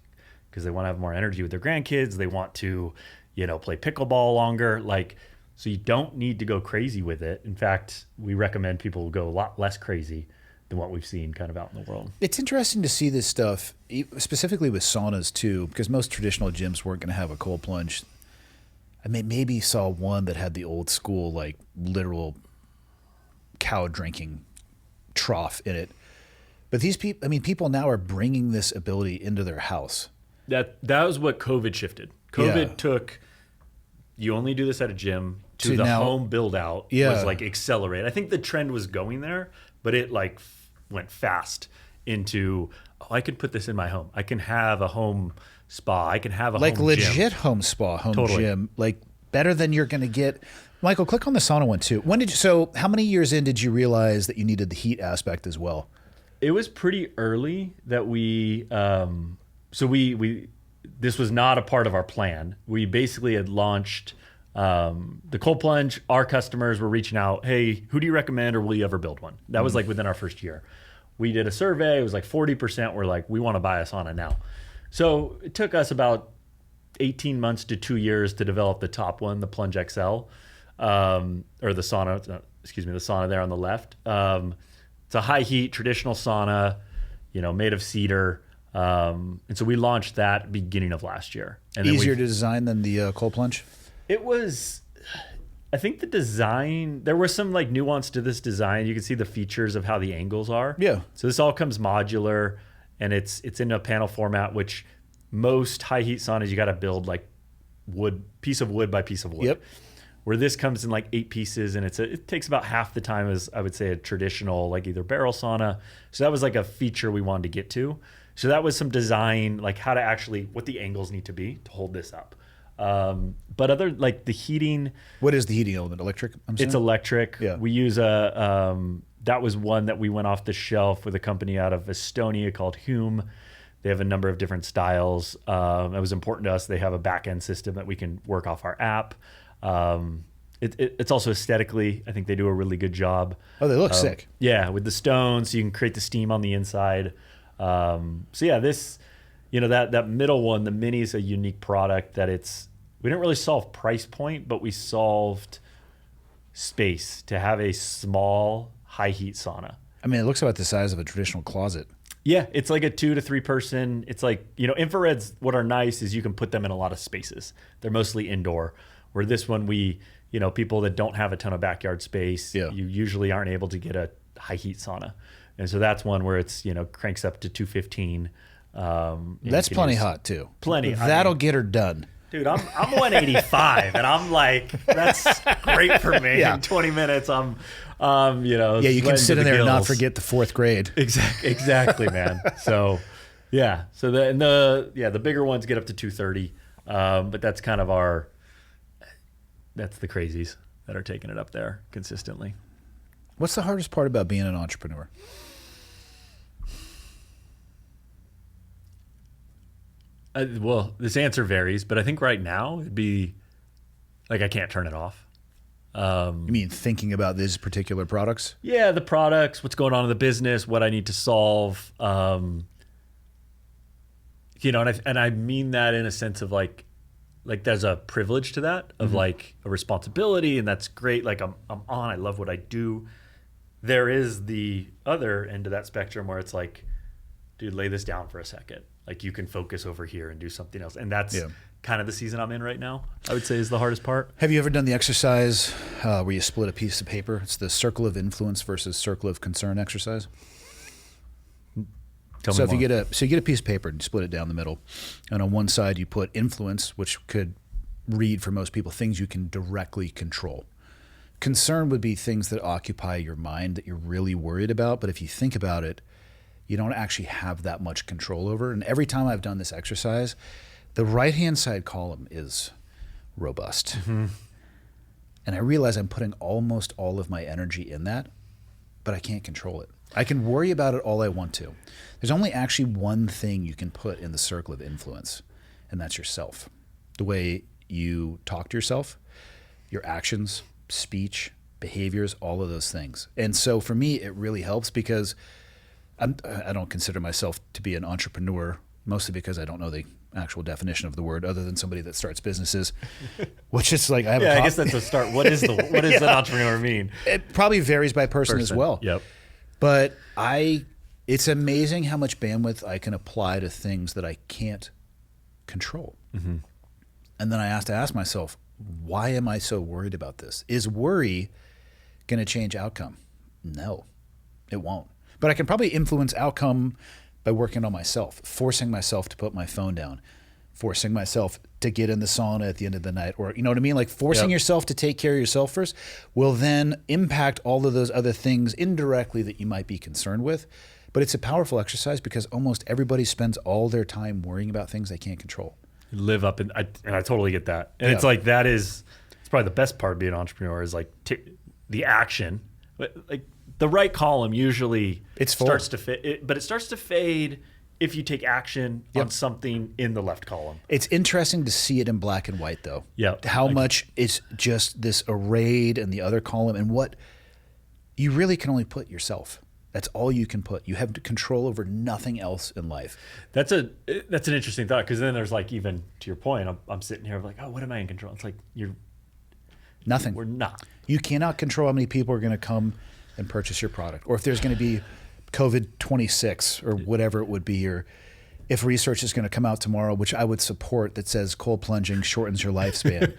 because they want to have more energy with their grandkids. They want to, play pickleball longer. Like, so you don't need to go crazy with it. In fact, we recommend people go a lot less crazy than what we've seen kind of out in the world. It's interesting to see this stuff, specifically with saunas too, because most traditional gyms weren't going to have a cold plunge. I mean, maybe saw one that had the old school, like literal cow drinking trough in it. But these people, people now are bringing this ability into their house. That was what COVID shifted. COVID took, you only do this at a gym, to the home build out was like accelerate. I think the trend was going there, but it like went fast into, I can put this in my home. I can have a home spa. I can have a like home legit gym. Home spa, home gym, like better than you're going to get. Michael, click on the sauna one too. So how many years in did you realize that you needed the heat aspect as well? It was pretty early that we this was not a part of our plan. We basically had launched the cold plunge. Our customers were reaching out, hey, who do you recommend, or will you ever build one? That was like within our first year. We did a survey. It was like 40% were like, we want to buy a sauna now. So it took us about 18 months to 2 years to develop the top one, the Plunge XL, or the sauna, the sauna there on the left. It's a high heat traditional sauna, made of cedar. And so we launched that beginning of last year. And easier to design than the cold plunge? It was, I think the design, there was some like nuance to this design. You can see the features of how the angles are. Yeah. So this all comes modular, and it's in a panel format, which most high heat saunas, you got to build like piece of wood by piece of wood. Yep. Where this comes in like 8 pieces, and it takes about half the time as I would say a traditional like either barrel sauna. So that was like a feature we wanted to get to. So that was some design, like how to actually, what the angles need to be to hold this up. But other, like the heating. What is the heating element? Electric? It's electric. Yeah. We use that was one that we went off the shelf with a company out of Estonia called Hume. They have a number of different styles. It was important to us. They have a back end system that we can work off our app. It's also aesthetically, I think they do a really good job. Oh, they look sick. Yeah, with the stones, so you can create the steam on the inside. So yeah, this, that middle one, the mini, is a unique product that we didn't really solve price point, but we solved space to have a small high heat sauna. I mean, it looks about the size of a traditional closet. Yeah, it's like a 2 to 3 person. It's like, infrareds, what are nice is you can put them in a lot of spaces. They're mostly indoor. Where this one, people that don't have a ton of backyard space, you usually aren't able to get a high heat sauna. And so that's one where it's, cranks up to 215. That's plenty hot too. Plenty. That'll get her done. Dude, I'm 185 and I'm like, that's great for me. Yeah. In 20 minutes, I'm, Yeah, you can sit in there and not forget the 4th grade. Exactly, man. So, yeah. So the bigger ones get up to 230. But that's kind of that's the crazies that are taking it up there consistently. What's the hardest part about being an entrepreneur? Well, this answer varies, but I think right now it'd be like I can't turn it off. You mean thinking about these particular products? Yeah, the products, what's going on in the business, what I need to solve. And I mean that in a sense of like there's a privilege to that of like a responsibility, and that's great. Like I'm on, I love what I do. There is the other end of that spectrum where it's like, dude, lay this down for a second. Like you can focus over here and do something else. And that's kind of the season I'm in right now, I would say, is the hardest part. Have you ever done the exercise where you split a piece of paper? It's the circle of influence versus circle of concern exercise. Tell me more. You get a piece of paper and you split it down the middle. And on one side you put influence, which could read for most people things you can directly control. Concern would be things that occupy your mind that you're really worried about. But if you think about it, you don't actually have that much control over. And every time I've done this exercise, the right-hand side column is robust. Mm-hmm. And I realize I'm putting almost all of my energy in that, but I can't control it. I can worry about it all I want to. There's only actually one thing you can put in the circle of influence, and that's yourself. The way you talk to yourself, your actions, speech, behaviors, all of those things. And so for me, it really helps because I don't consider myself to be an entrepreneur, mostly because I don't know the actual definition of the word other than somebody that starts businesses, which is like, I guess that's a start. What does an entrepreneur mean? It probably varies by person as well. Yep. But it's amazing how much bandwidth I can apply to things that I can't control. Mm-hmm. And then I have to ask myself, why am I so worried about this? Is worry going to change outcome? No, it won't. But I can probably influence outcome by working on myself, forcing myself to put my phone down, forcing myself to get in the sauna at the end of the night, or you know what I mean? Like forcing yourself to take care of yourself first will then impact all of those other things indirectly that you might be concerned with. But it's a powerful exercise because almost everybody spends all their time worrying about things they can't control. Live up, and I totally get that. And it's like it's probably the best part of being an entrepreneur is like the action. Like the right column usually starts to fit, but it starts to fade if you take action on something in the left column. It's interesting to see it in black and white, though. Yeah, how much it's just this arrayed in the other column, and what you really can only put yourself. That's all you can put. You have control over nothing else in life. That's an interesting thought, because then there's like, even to your point, I'm sitting here like, oh, what am I in control? It's like nothing. We're not. You cannot control how many people are going to come and purchase your product, or if there's going to be COVID-26 or whatever it would be, or if research is going to come out tomorrow, which I would support, that says cold plunging shortens your lifespan.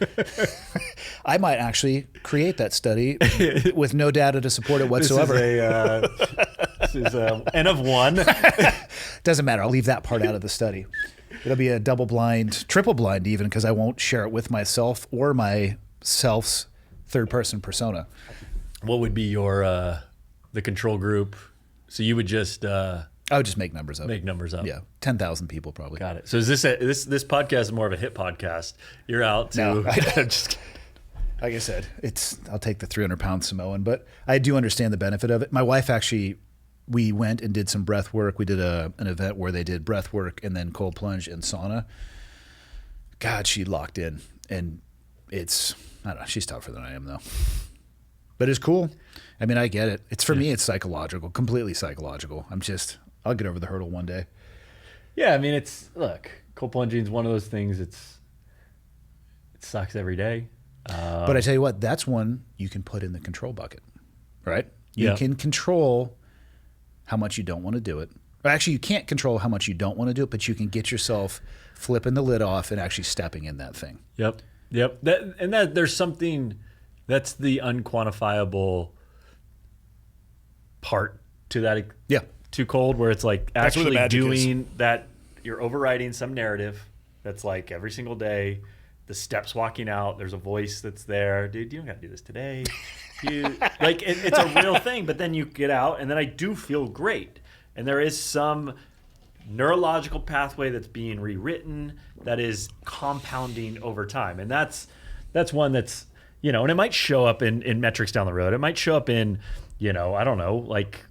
I might actually create that study with no data to support it whatsoever. This is N of 1. Doesn't matter. I'll leave that part out of the study. It'll be a double blind, triple blind even, because I won't share it with myself or my self's third person persona. What would be your the control group? So you would just I would just make numbers up. Yeah, 10,000 people probably. Got it. So is this podcast is more of a hit podcast? You're out to. No, I'm just kidding. Like I said, I'll take the 300-pound Samoan, but I do understand the benefit of it. My wife actually, we went and did some breath work. We did an event where they did breath work and then cold plunge and sauna. God, she locked in, and I don't know, she's tougher than I am though. But it's cool. I mean, I get it. It's for me, it's psychological, completely psychological. I'll get over the hurdle one day. Yeah, I mean, look, cold plunging is one of those things. It sucks every day. But I tell you what, that's one you can put in the control bucket, right? You can control how much you don't want to do it. Or actually, you can't control how much you don't want to do it, but you can get yourself flipping the lid off and actually stepping in that thing. Yep. There's something that's the unquantifiable part to that. Yeah. Too cold, where it's like That's actually doing is. that. You're overriding some narrative that's like every single day. The steps walking out, there's a voice that's there. Dude, you don't got to do this today. It's a real thing. But then you get out, and then I do feel great. And there is some neurological pathway that's being rewritten that is compounding over time. And that's one that's, and it might show up in metrics down the road. It might show up in, I don't know, like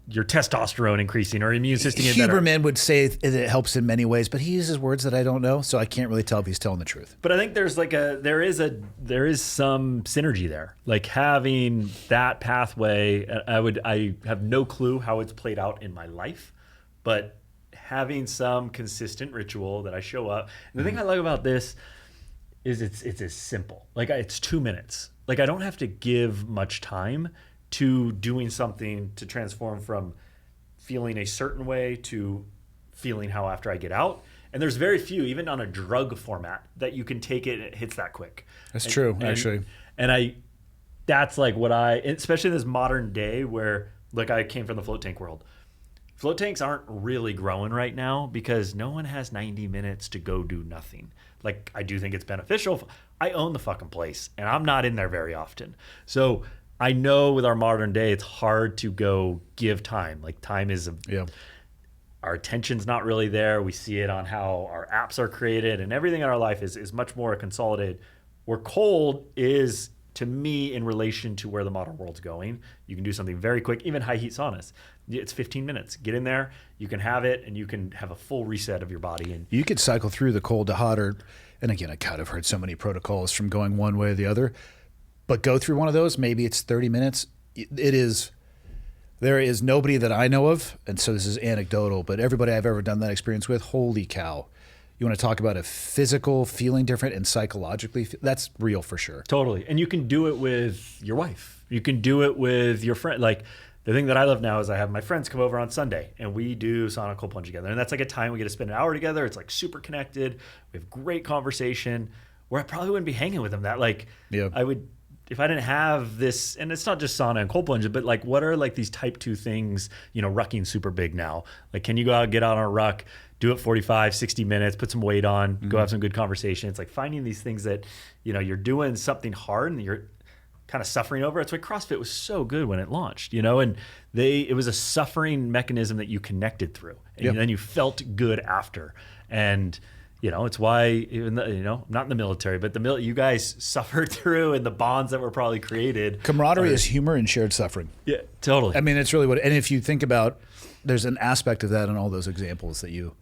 your testosterone increasing or immune system. Huberman would say it helps in many ways, but he uses words that I don't know, so I can't really tell if he's telling the truth. But I think there is some synergy there. Like having that pathway, I have no clue how it's played out in my life, but having some consistent ritual that I show up. And the thing I like about this is it's as simple. Like it's 2 minutes. Like I don't have to give much time to doing something to transform from feeling a certain way to feeling how after I get out. And there's very few, even on a drug format, that you can take it and it hits that quick. That's true, actually. And that's like especially in this modern day where, like, I came from the float tank world. Float tanks aren't really growing right now because no one has 90 minutes to go do nothing. Like, I do think it's beneficial. I own the fucking place and I'm not in there very often. So I know with our modern day, it's hard to go give time. Like time is our attention's not really there. We see it on how our apps are created, and everything in our life is much more consolidated. Where cold is to me, in relation to where the modern world's going, you can do something very quick, even high heat saunas. It's 15 minutes. Get in there, you can have it, and you can have a full reset of your body. And You could cycle through the cold to hot, and again, I kind of heard so many protocols from going one way or the other, but go through one of those, maybe it's 30 minutes. There is nobody that I know of, and so this is anecdotal, but everybody I've ever done that experience with, holy cow. You want to talk about a physical feeling different and psychologically, that's real for sure. Totally. And you can do it with your wife. You can do it with your friend. Like, the thing that I love now is I have my friends come over on Sunday and we do sauna cold plunge together. And that's like a time we get to spend an hour together. It's like super connected. We have great conversation where I probably wouldn't be hanging with them that I would, if I didn't have this, and it's not just sauna and cold plunge, but like, what are like these type 2 things, rucking's super big now. Like, can you go out, get out on a ruck, do it 45, 60 minutes, put some weight on, go have some good conversation. It's like finding these things that, you're doing something hard and you're kind of suffering over. It's why CrossFit was so good when it launched, and it was a suffering mechanism that you connected through, and then you felt good after. And it's why even I'm not in the military, but you guys suffered through, and the bonds that were probably created. Camaraderie is humor and shared suffering. Yeah, totally. I mean, it's really and if you think about, there's an aspect of that in all those examples that you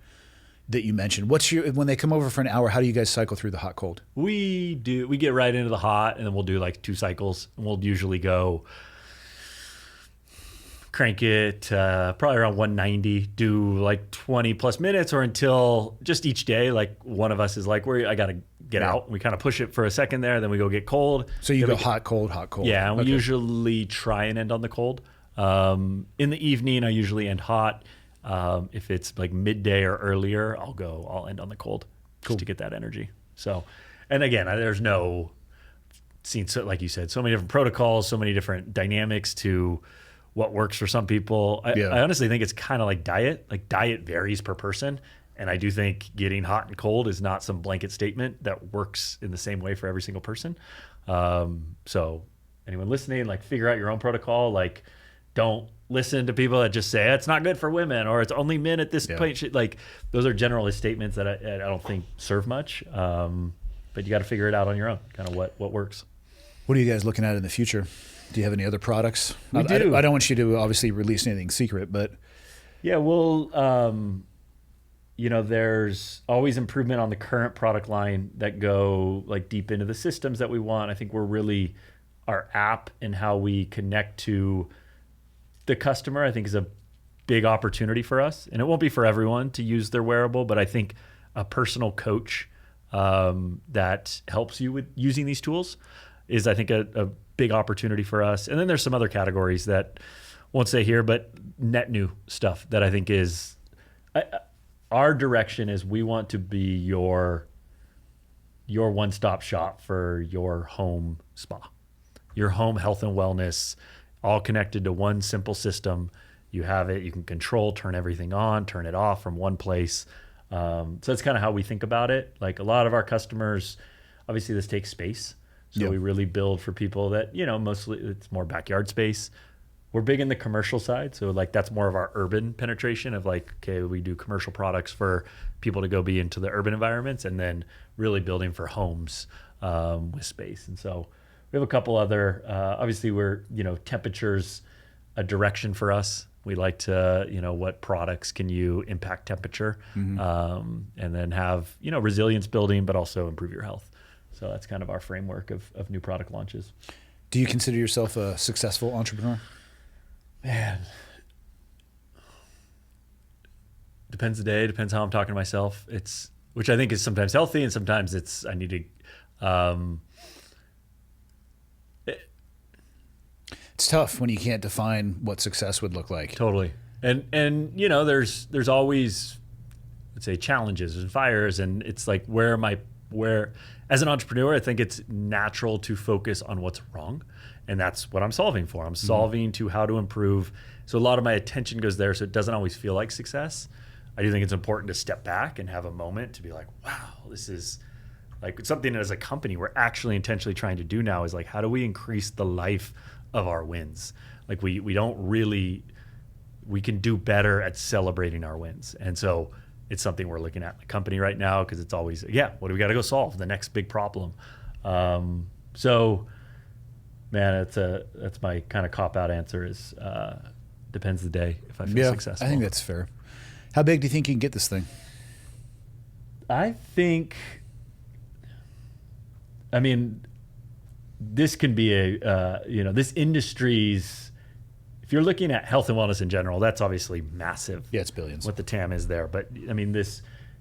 mentioned. When they come over for an hour, how do you guys cycle through the hot cold? We get right into the hot, and then we'll do like 2 cycles, and we'll usually go crank it probably around 190, do like 20 plus minutes, or until just each day, like one of us is like, I got to get out. And we kind of push it for a second there, then we go get cold. So you go hot, cold, hot, cold. Yeah, and we usually try and end on the cold. In the evening, I usually end hot. If it's like midday or earlier, I'll end on the cold just to get that energy. So, and again, there's like you said, so many different protocols, so many different dynamics to what works for some people. I honestly think it's kind of like diet. Like, diet varies per person. And I do think getting hot and cold is not some blanket statement that works in the same way for every single person. So anyone listening, like, figure out your own protocol. Like, don't listen to people that just say it's not good for women or it's only men at this point. Like, those are generally statements that I don't think serve much. But you got to figure it out on your own, kind of what works. What are you guys looking at in the future? Do you have any other products? We do. I don't want you to obviously release anything secret, but yeah, we'll there's always improvement on the current product line that go like deep into the systems that we want. I think our app and how we connect to the customer, I think, is a big opportunity for us. And it won't be for everyone to use their wearable, but I think a personal coach that helps you with using these tools is, I think, a big opportunity for us. And then there's some other categories that I won't say here, but net new stuff that I think is our direction is we want to be your one-stop shop for your home spa, your home health and wellness, all connected to one simple system. You have it, you can control, turn everything on, turn it off from one place. So that's kind of how we think about it. Like, a lot of our customers, obviously this takes space. So we really build for people that, mostly it's more backyard space. We're big in the commercial side. So like, that's more of our urban penetration of like, okay, we do commercial products for people to go be into the urban environments, and then really building for homes with space. And so we have a couple other, obviously temperature's a direction for us. We like to, what products can you impact temperature, and then have, resilience building, but also improve your health. So that's kind of our framework of new product launches. Do you consider yourself a successful entrepreneur? Man, depends the day, depends how I'm talking to myself. Which I think is sometimes healthy, and sometimes I need to, it's tough when you can't define what success would look like. Totally. And there's always, let's say, challenges and fires, and it's like, where as an entrepreneur, I think it's natural to focus on what's wrong. And that's what I'm solving for. I'm solving to how to improve. So a lot of my attention goes there, so it doesn't always feel like success. I do think it's important to step back and have a moment to be like, wow, this is like something as a company we're actually intentionally trying to do now, is like, how do we increase the life of our wins? Like, we can do better at celebrating our wins. And so it's something we're looking at in the company right now, because it's always, what do we got to go solve? The next big problem. So Man, that's my kind of cop-out answer is depends the day if I feel successful. I think that's fair. How big do you think you can get this thing? I think, I mean, this can be this industry's, if you're looking at health and wellness in general, that's obviously massive. Yeah, it's billions. What the TAM is there. But I mean,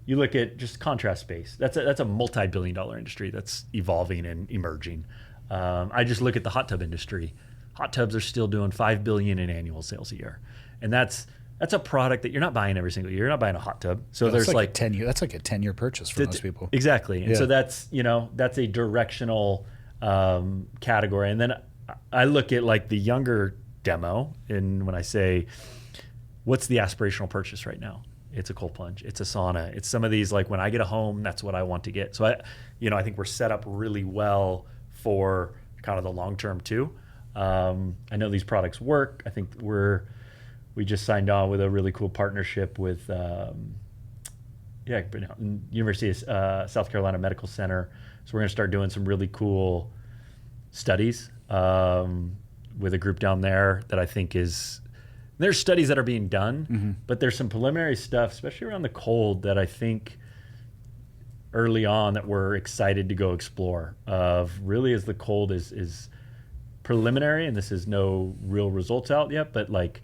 you look at just contrast space. That's a multi-billion-dollar industry that's evolving and emerging. I just look at the hot tub industry. Hot tubs are still doing $5 billion in annual sales a year. And that's a product that you're not buying every single year. You're not buying a hot tub. So there's like 10 year. That's like a 10-year purchase for most people. Exactly. And so that's a directional category. And then I look at like the younger demo, and when I say, what's the aspirational purchase right now? It's a cold plunge. It's a sauna. It's some of these, like when I get a home, that's what I want to get. So I think we're set up really well for kind of the long term too. I know these products work. I think we just signed on with a really cool partnership with University of South Carolina Medical Center. So we're going to start doing some really cool studies with a group down there that I think there's studies that are being done, but there's some preliminary stuff, especially around the cold, that I think early on that we're excited to go explore of really as the cold is preliminary, and this is no real results out yet, but like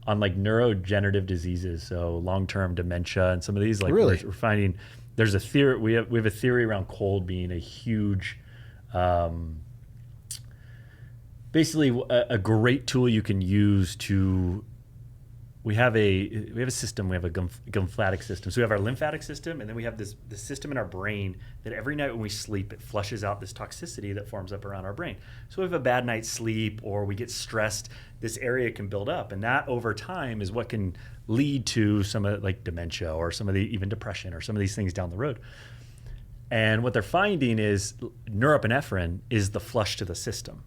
on like neurodegenerative diseases, so long-term dementia and some of these, like really? we're finding there's a theory, we have a theory around cold being a huge, basically a great tool you can use to, we have a system, we have a lymphatic system. So we have our lymphatic system, and then we have this system in our brain that every night when we sleep, it flushes out this toxicity that forms up around our brain. So if we have a bad night's sleep or we get stressed, this area can build up, and that over time is what can lead to some of like dementia or some of the even depression or some of these things down the road. And what they're finding is norepinephrine is the flush to the system.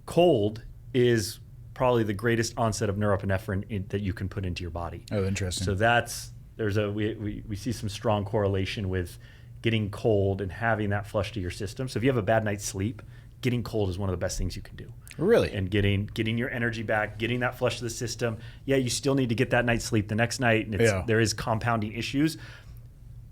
Cold is probably the greatest onset of norepinephrine that you can put into your body. Oh, interesting. So we see some strong correlation with getting cold and having that flush to your system. So if you have a bad night's sleep, getting cold is one of the best things you can do. Really? And getting your energy back, getting that flush to the system. Yeah, you still need to get that night's sleep the next night, and there is compounding issues,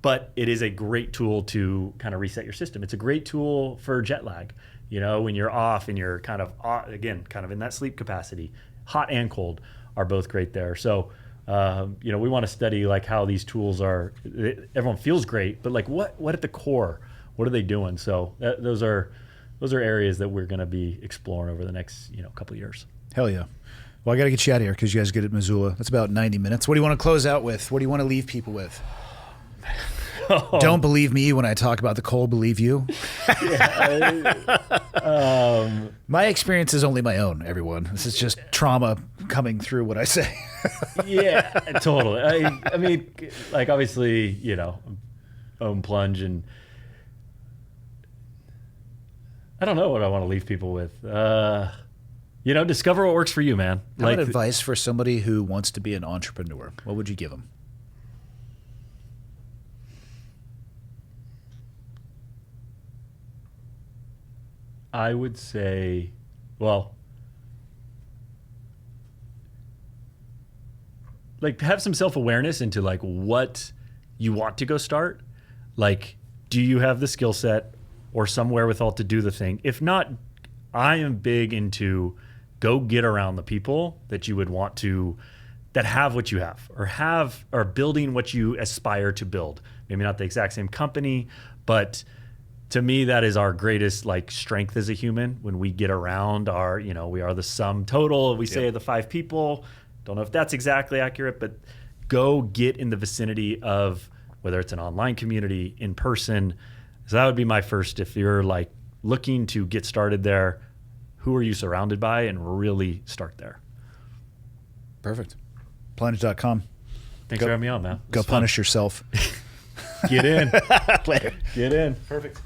but it is a great tool to kind of reset your system. It's a great tool for jet lag. When you're off and you're kind of in that sleep capacity, hot and cold are both great there. So, we want to study like how these tools are, everyone feels great, but like what at the core, what are they doing? So those are areas that we're going to be exploring over the next, couple of years. Hell yeah. Well, I got to get you out of here because you guys get at Missoula. That's about 90 minutes. What do you want to close out with? What do you want to leave people with? Don't believe me when I talk about the cold, believe you. My experience is only my own, everyone. This is just trauma coming through what I say. Yeah, totally. I mean, like obviously, own Plunge, and I don't know what I want to leave people with. Discover what works for you, man. How about advice for somebody who wants to be an entrepreneur? What would you give them? I would say, have some self-awareness into like what you want to go start. Like, do you have the skill set or some wherewithal to do the thing? If not, I am big into go get around the people that you would want to, that have what you have or building what you aspire to build. Maybe not the exact same company, but to me, that is our greatest strength as a human. When we get around we are the sum total. We say the 5 people. Don't know if that's exactly accurate, but go get in the vicinity of whether it's an online community, in person. So that would be my first. If you're looking to get started there, who are you surrounded by, and really start there. Perfect. Plunge.com. Thanks for having me on, man. Go punish yourself. Get in. Later. Get in. Perfect.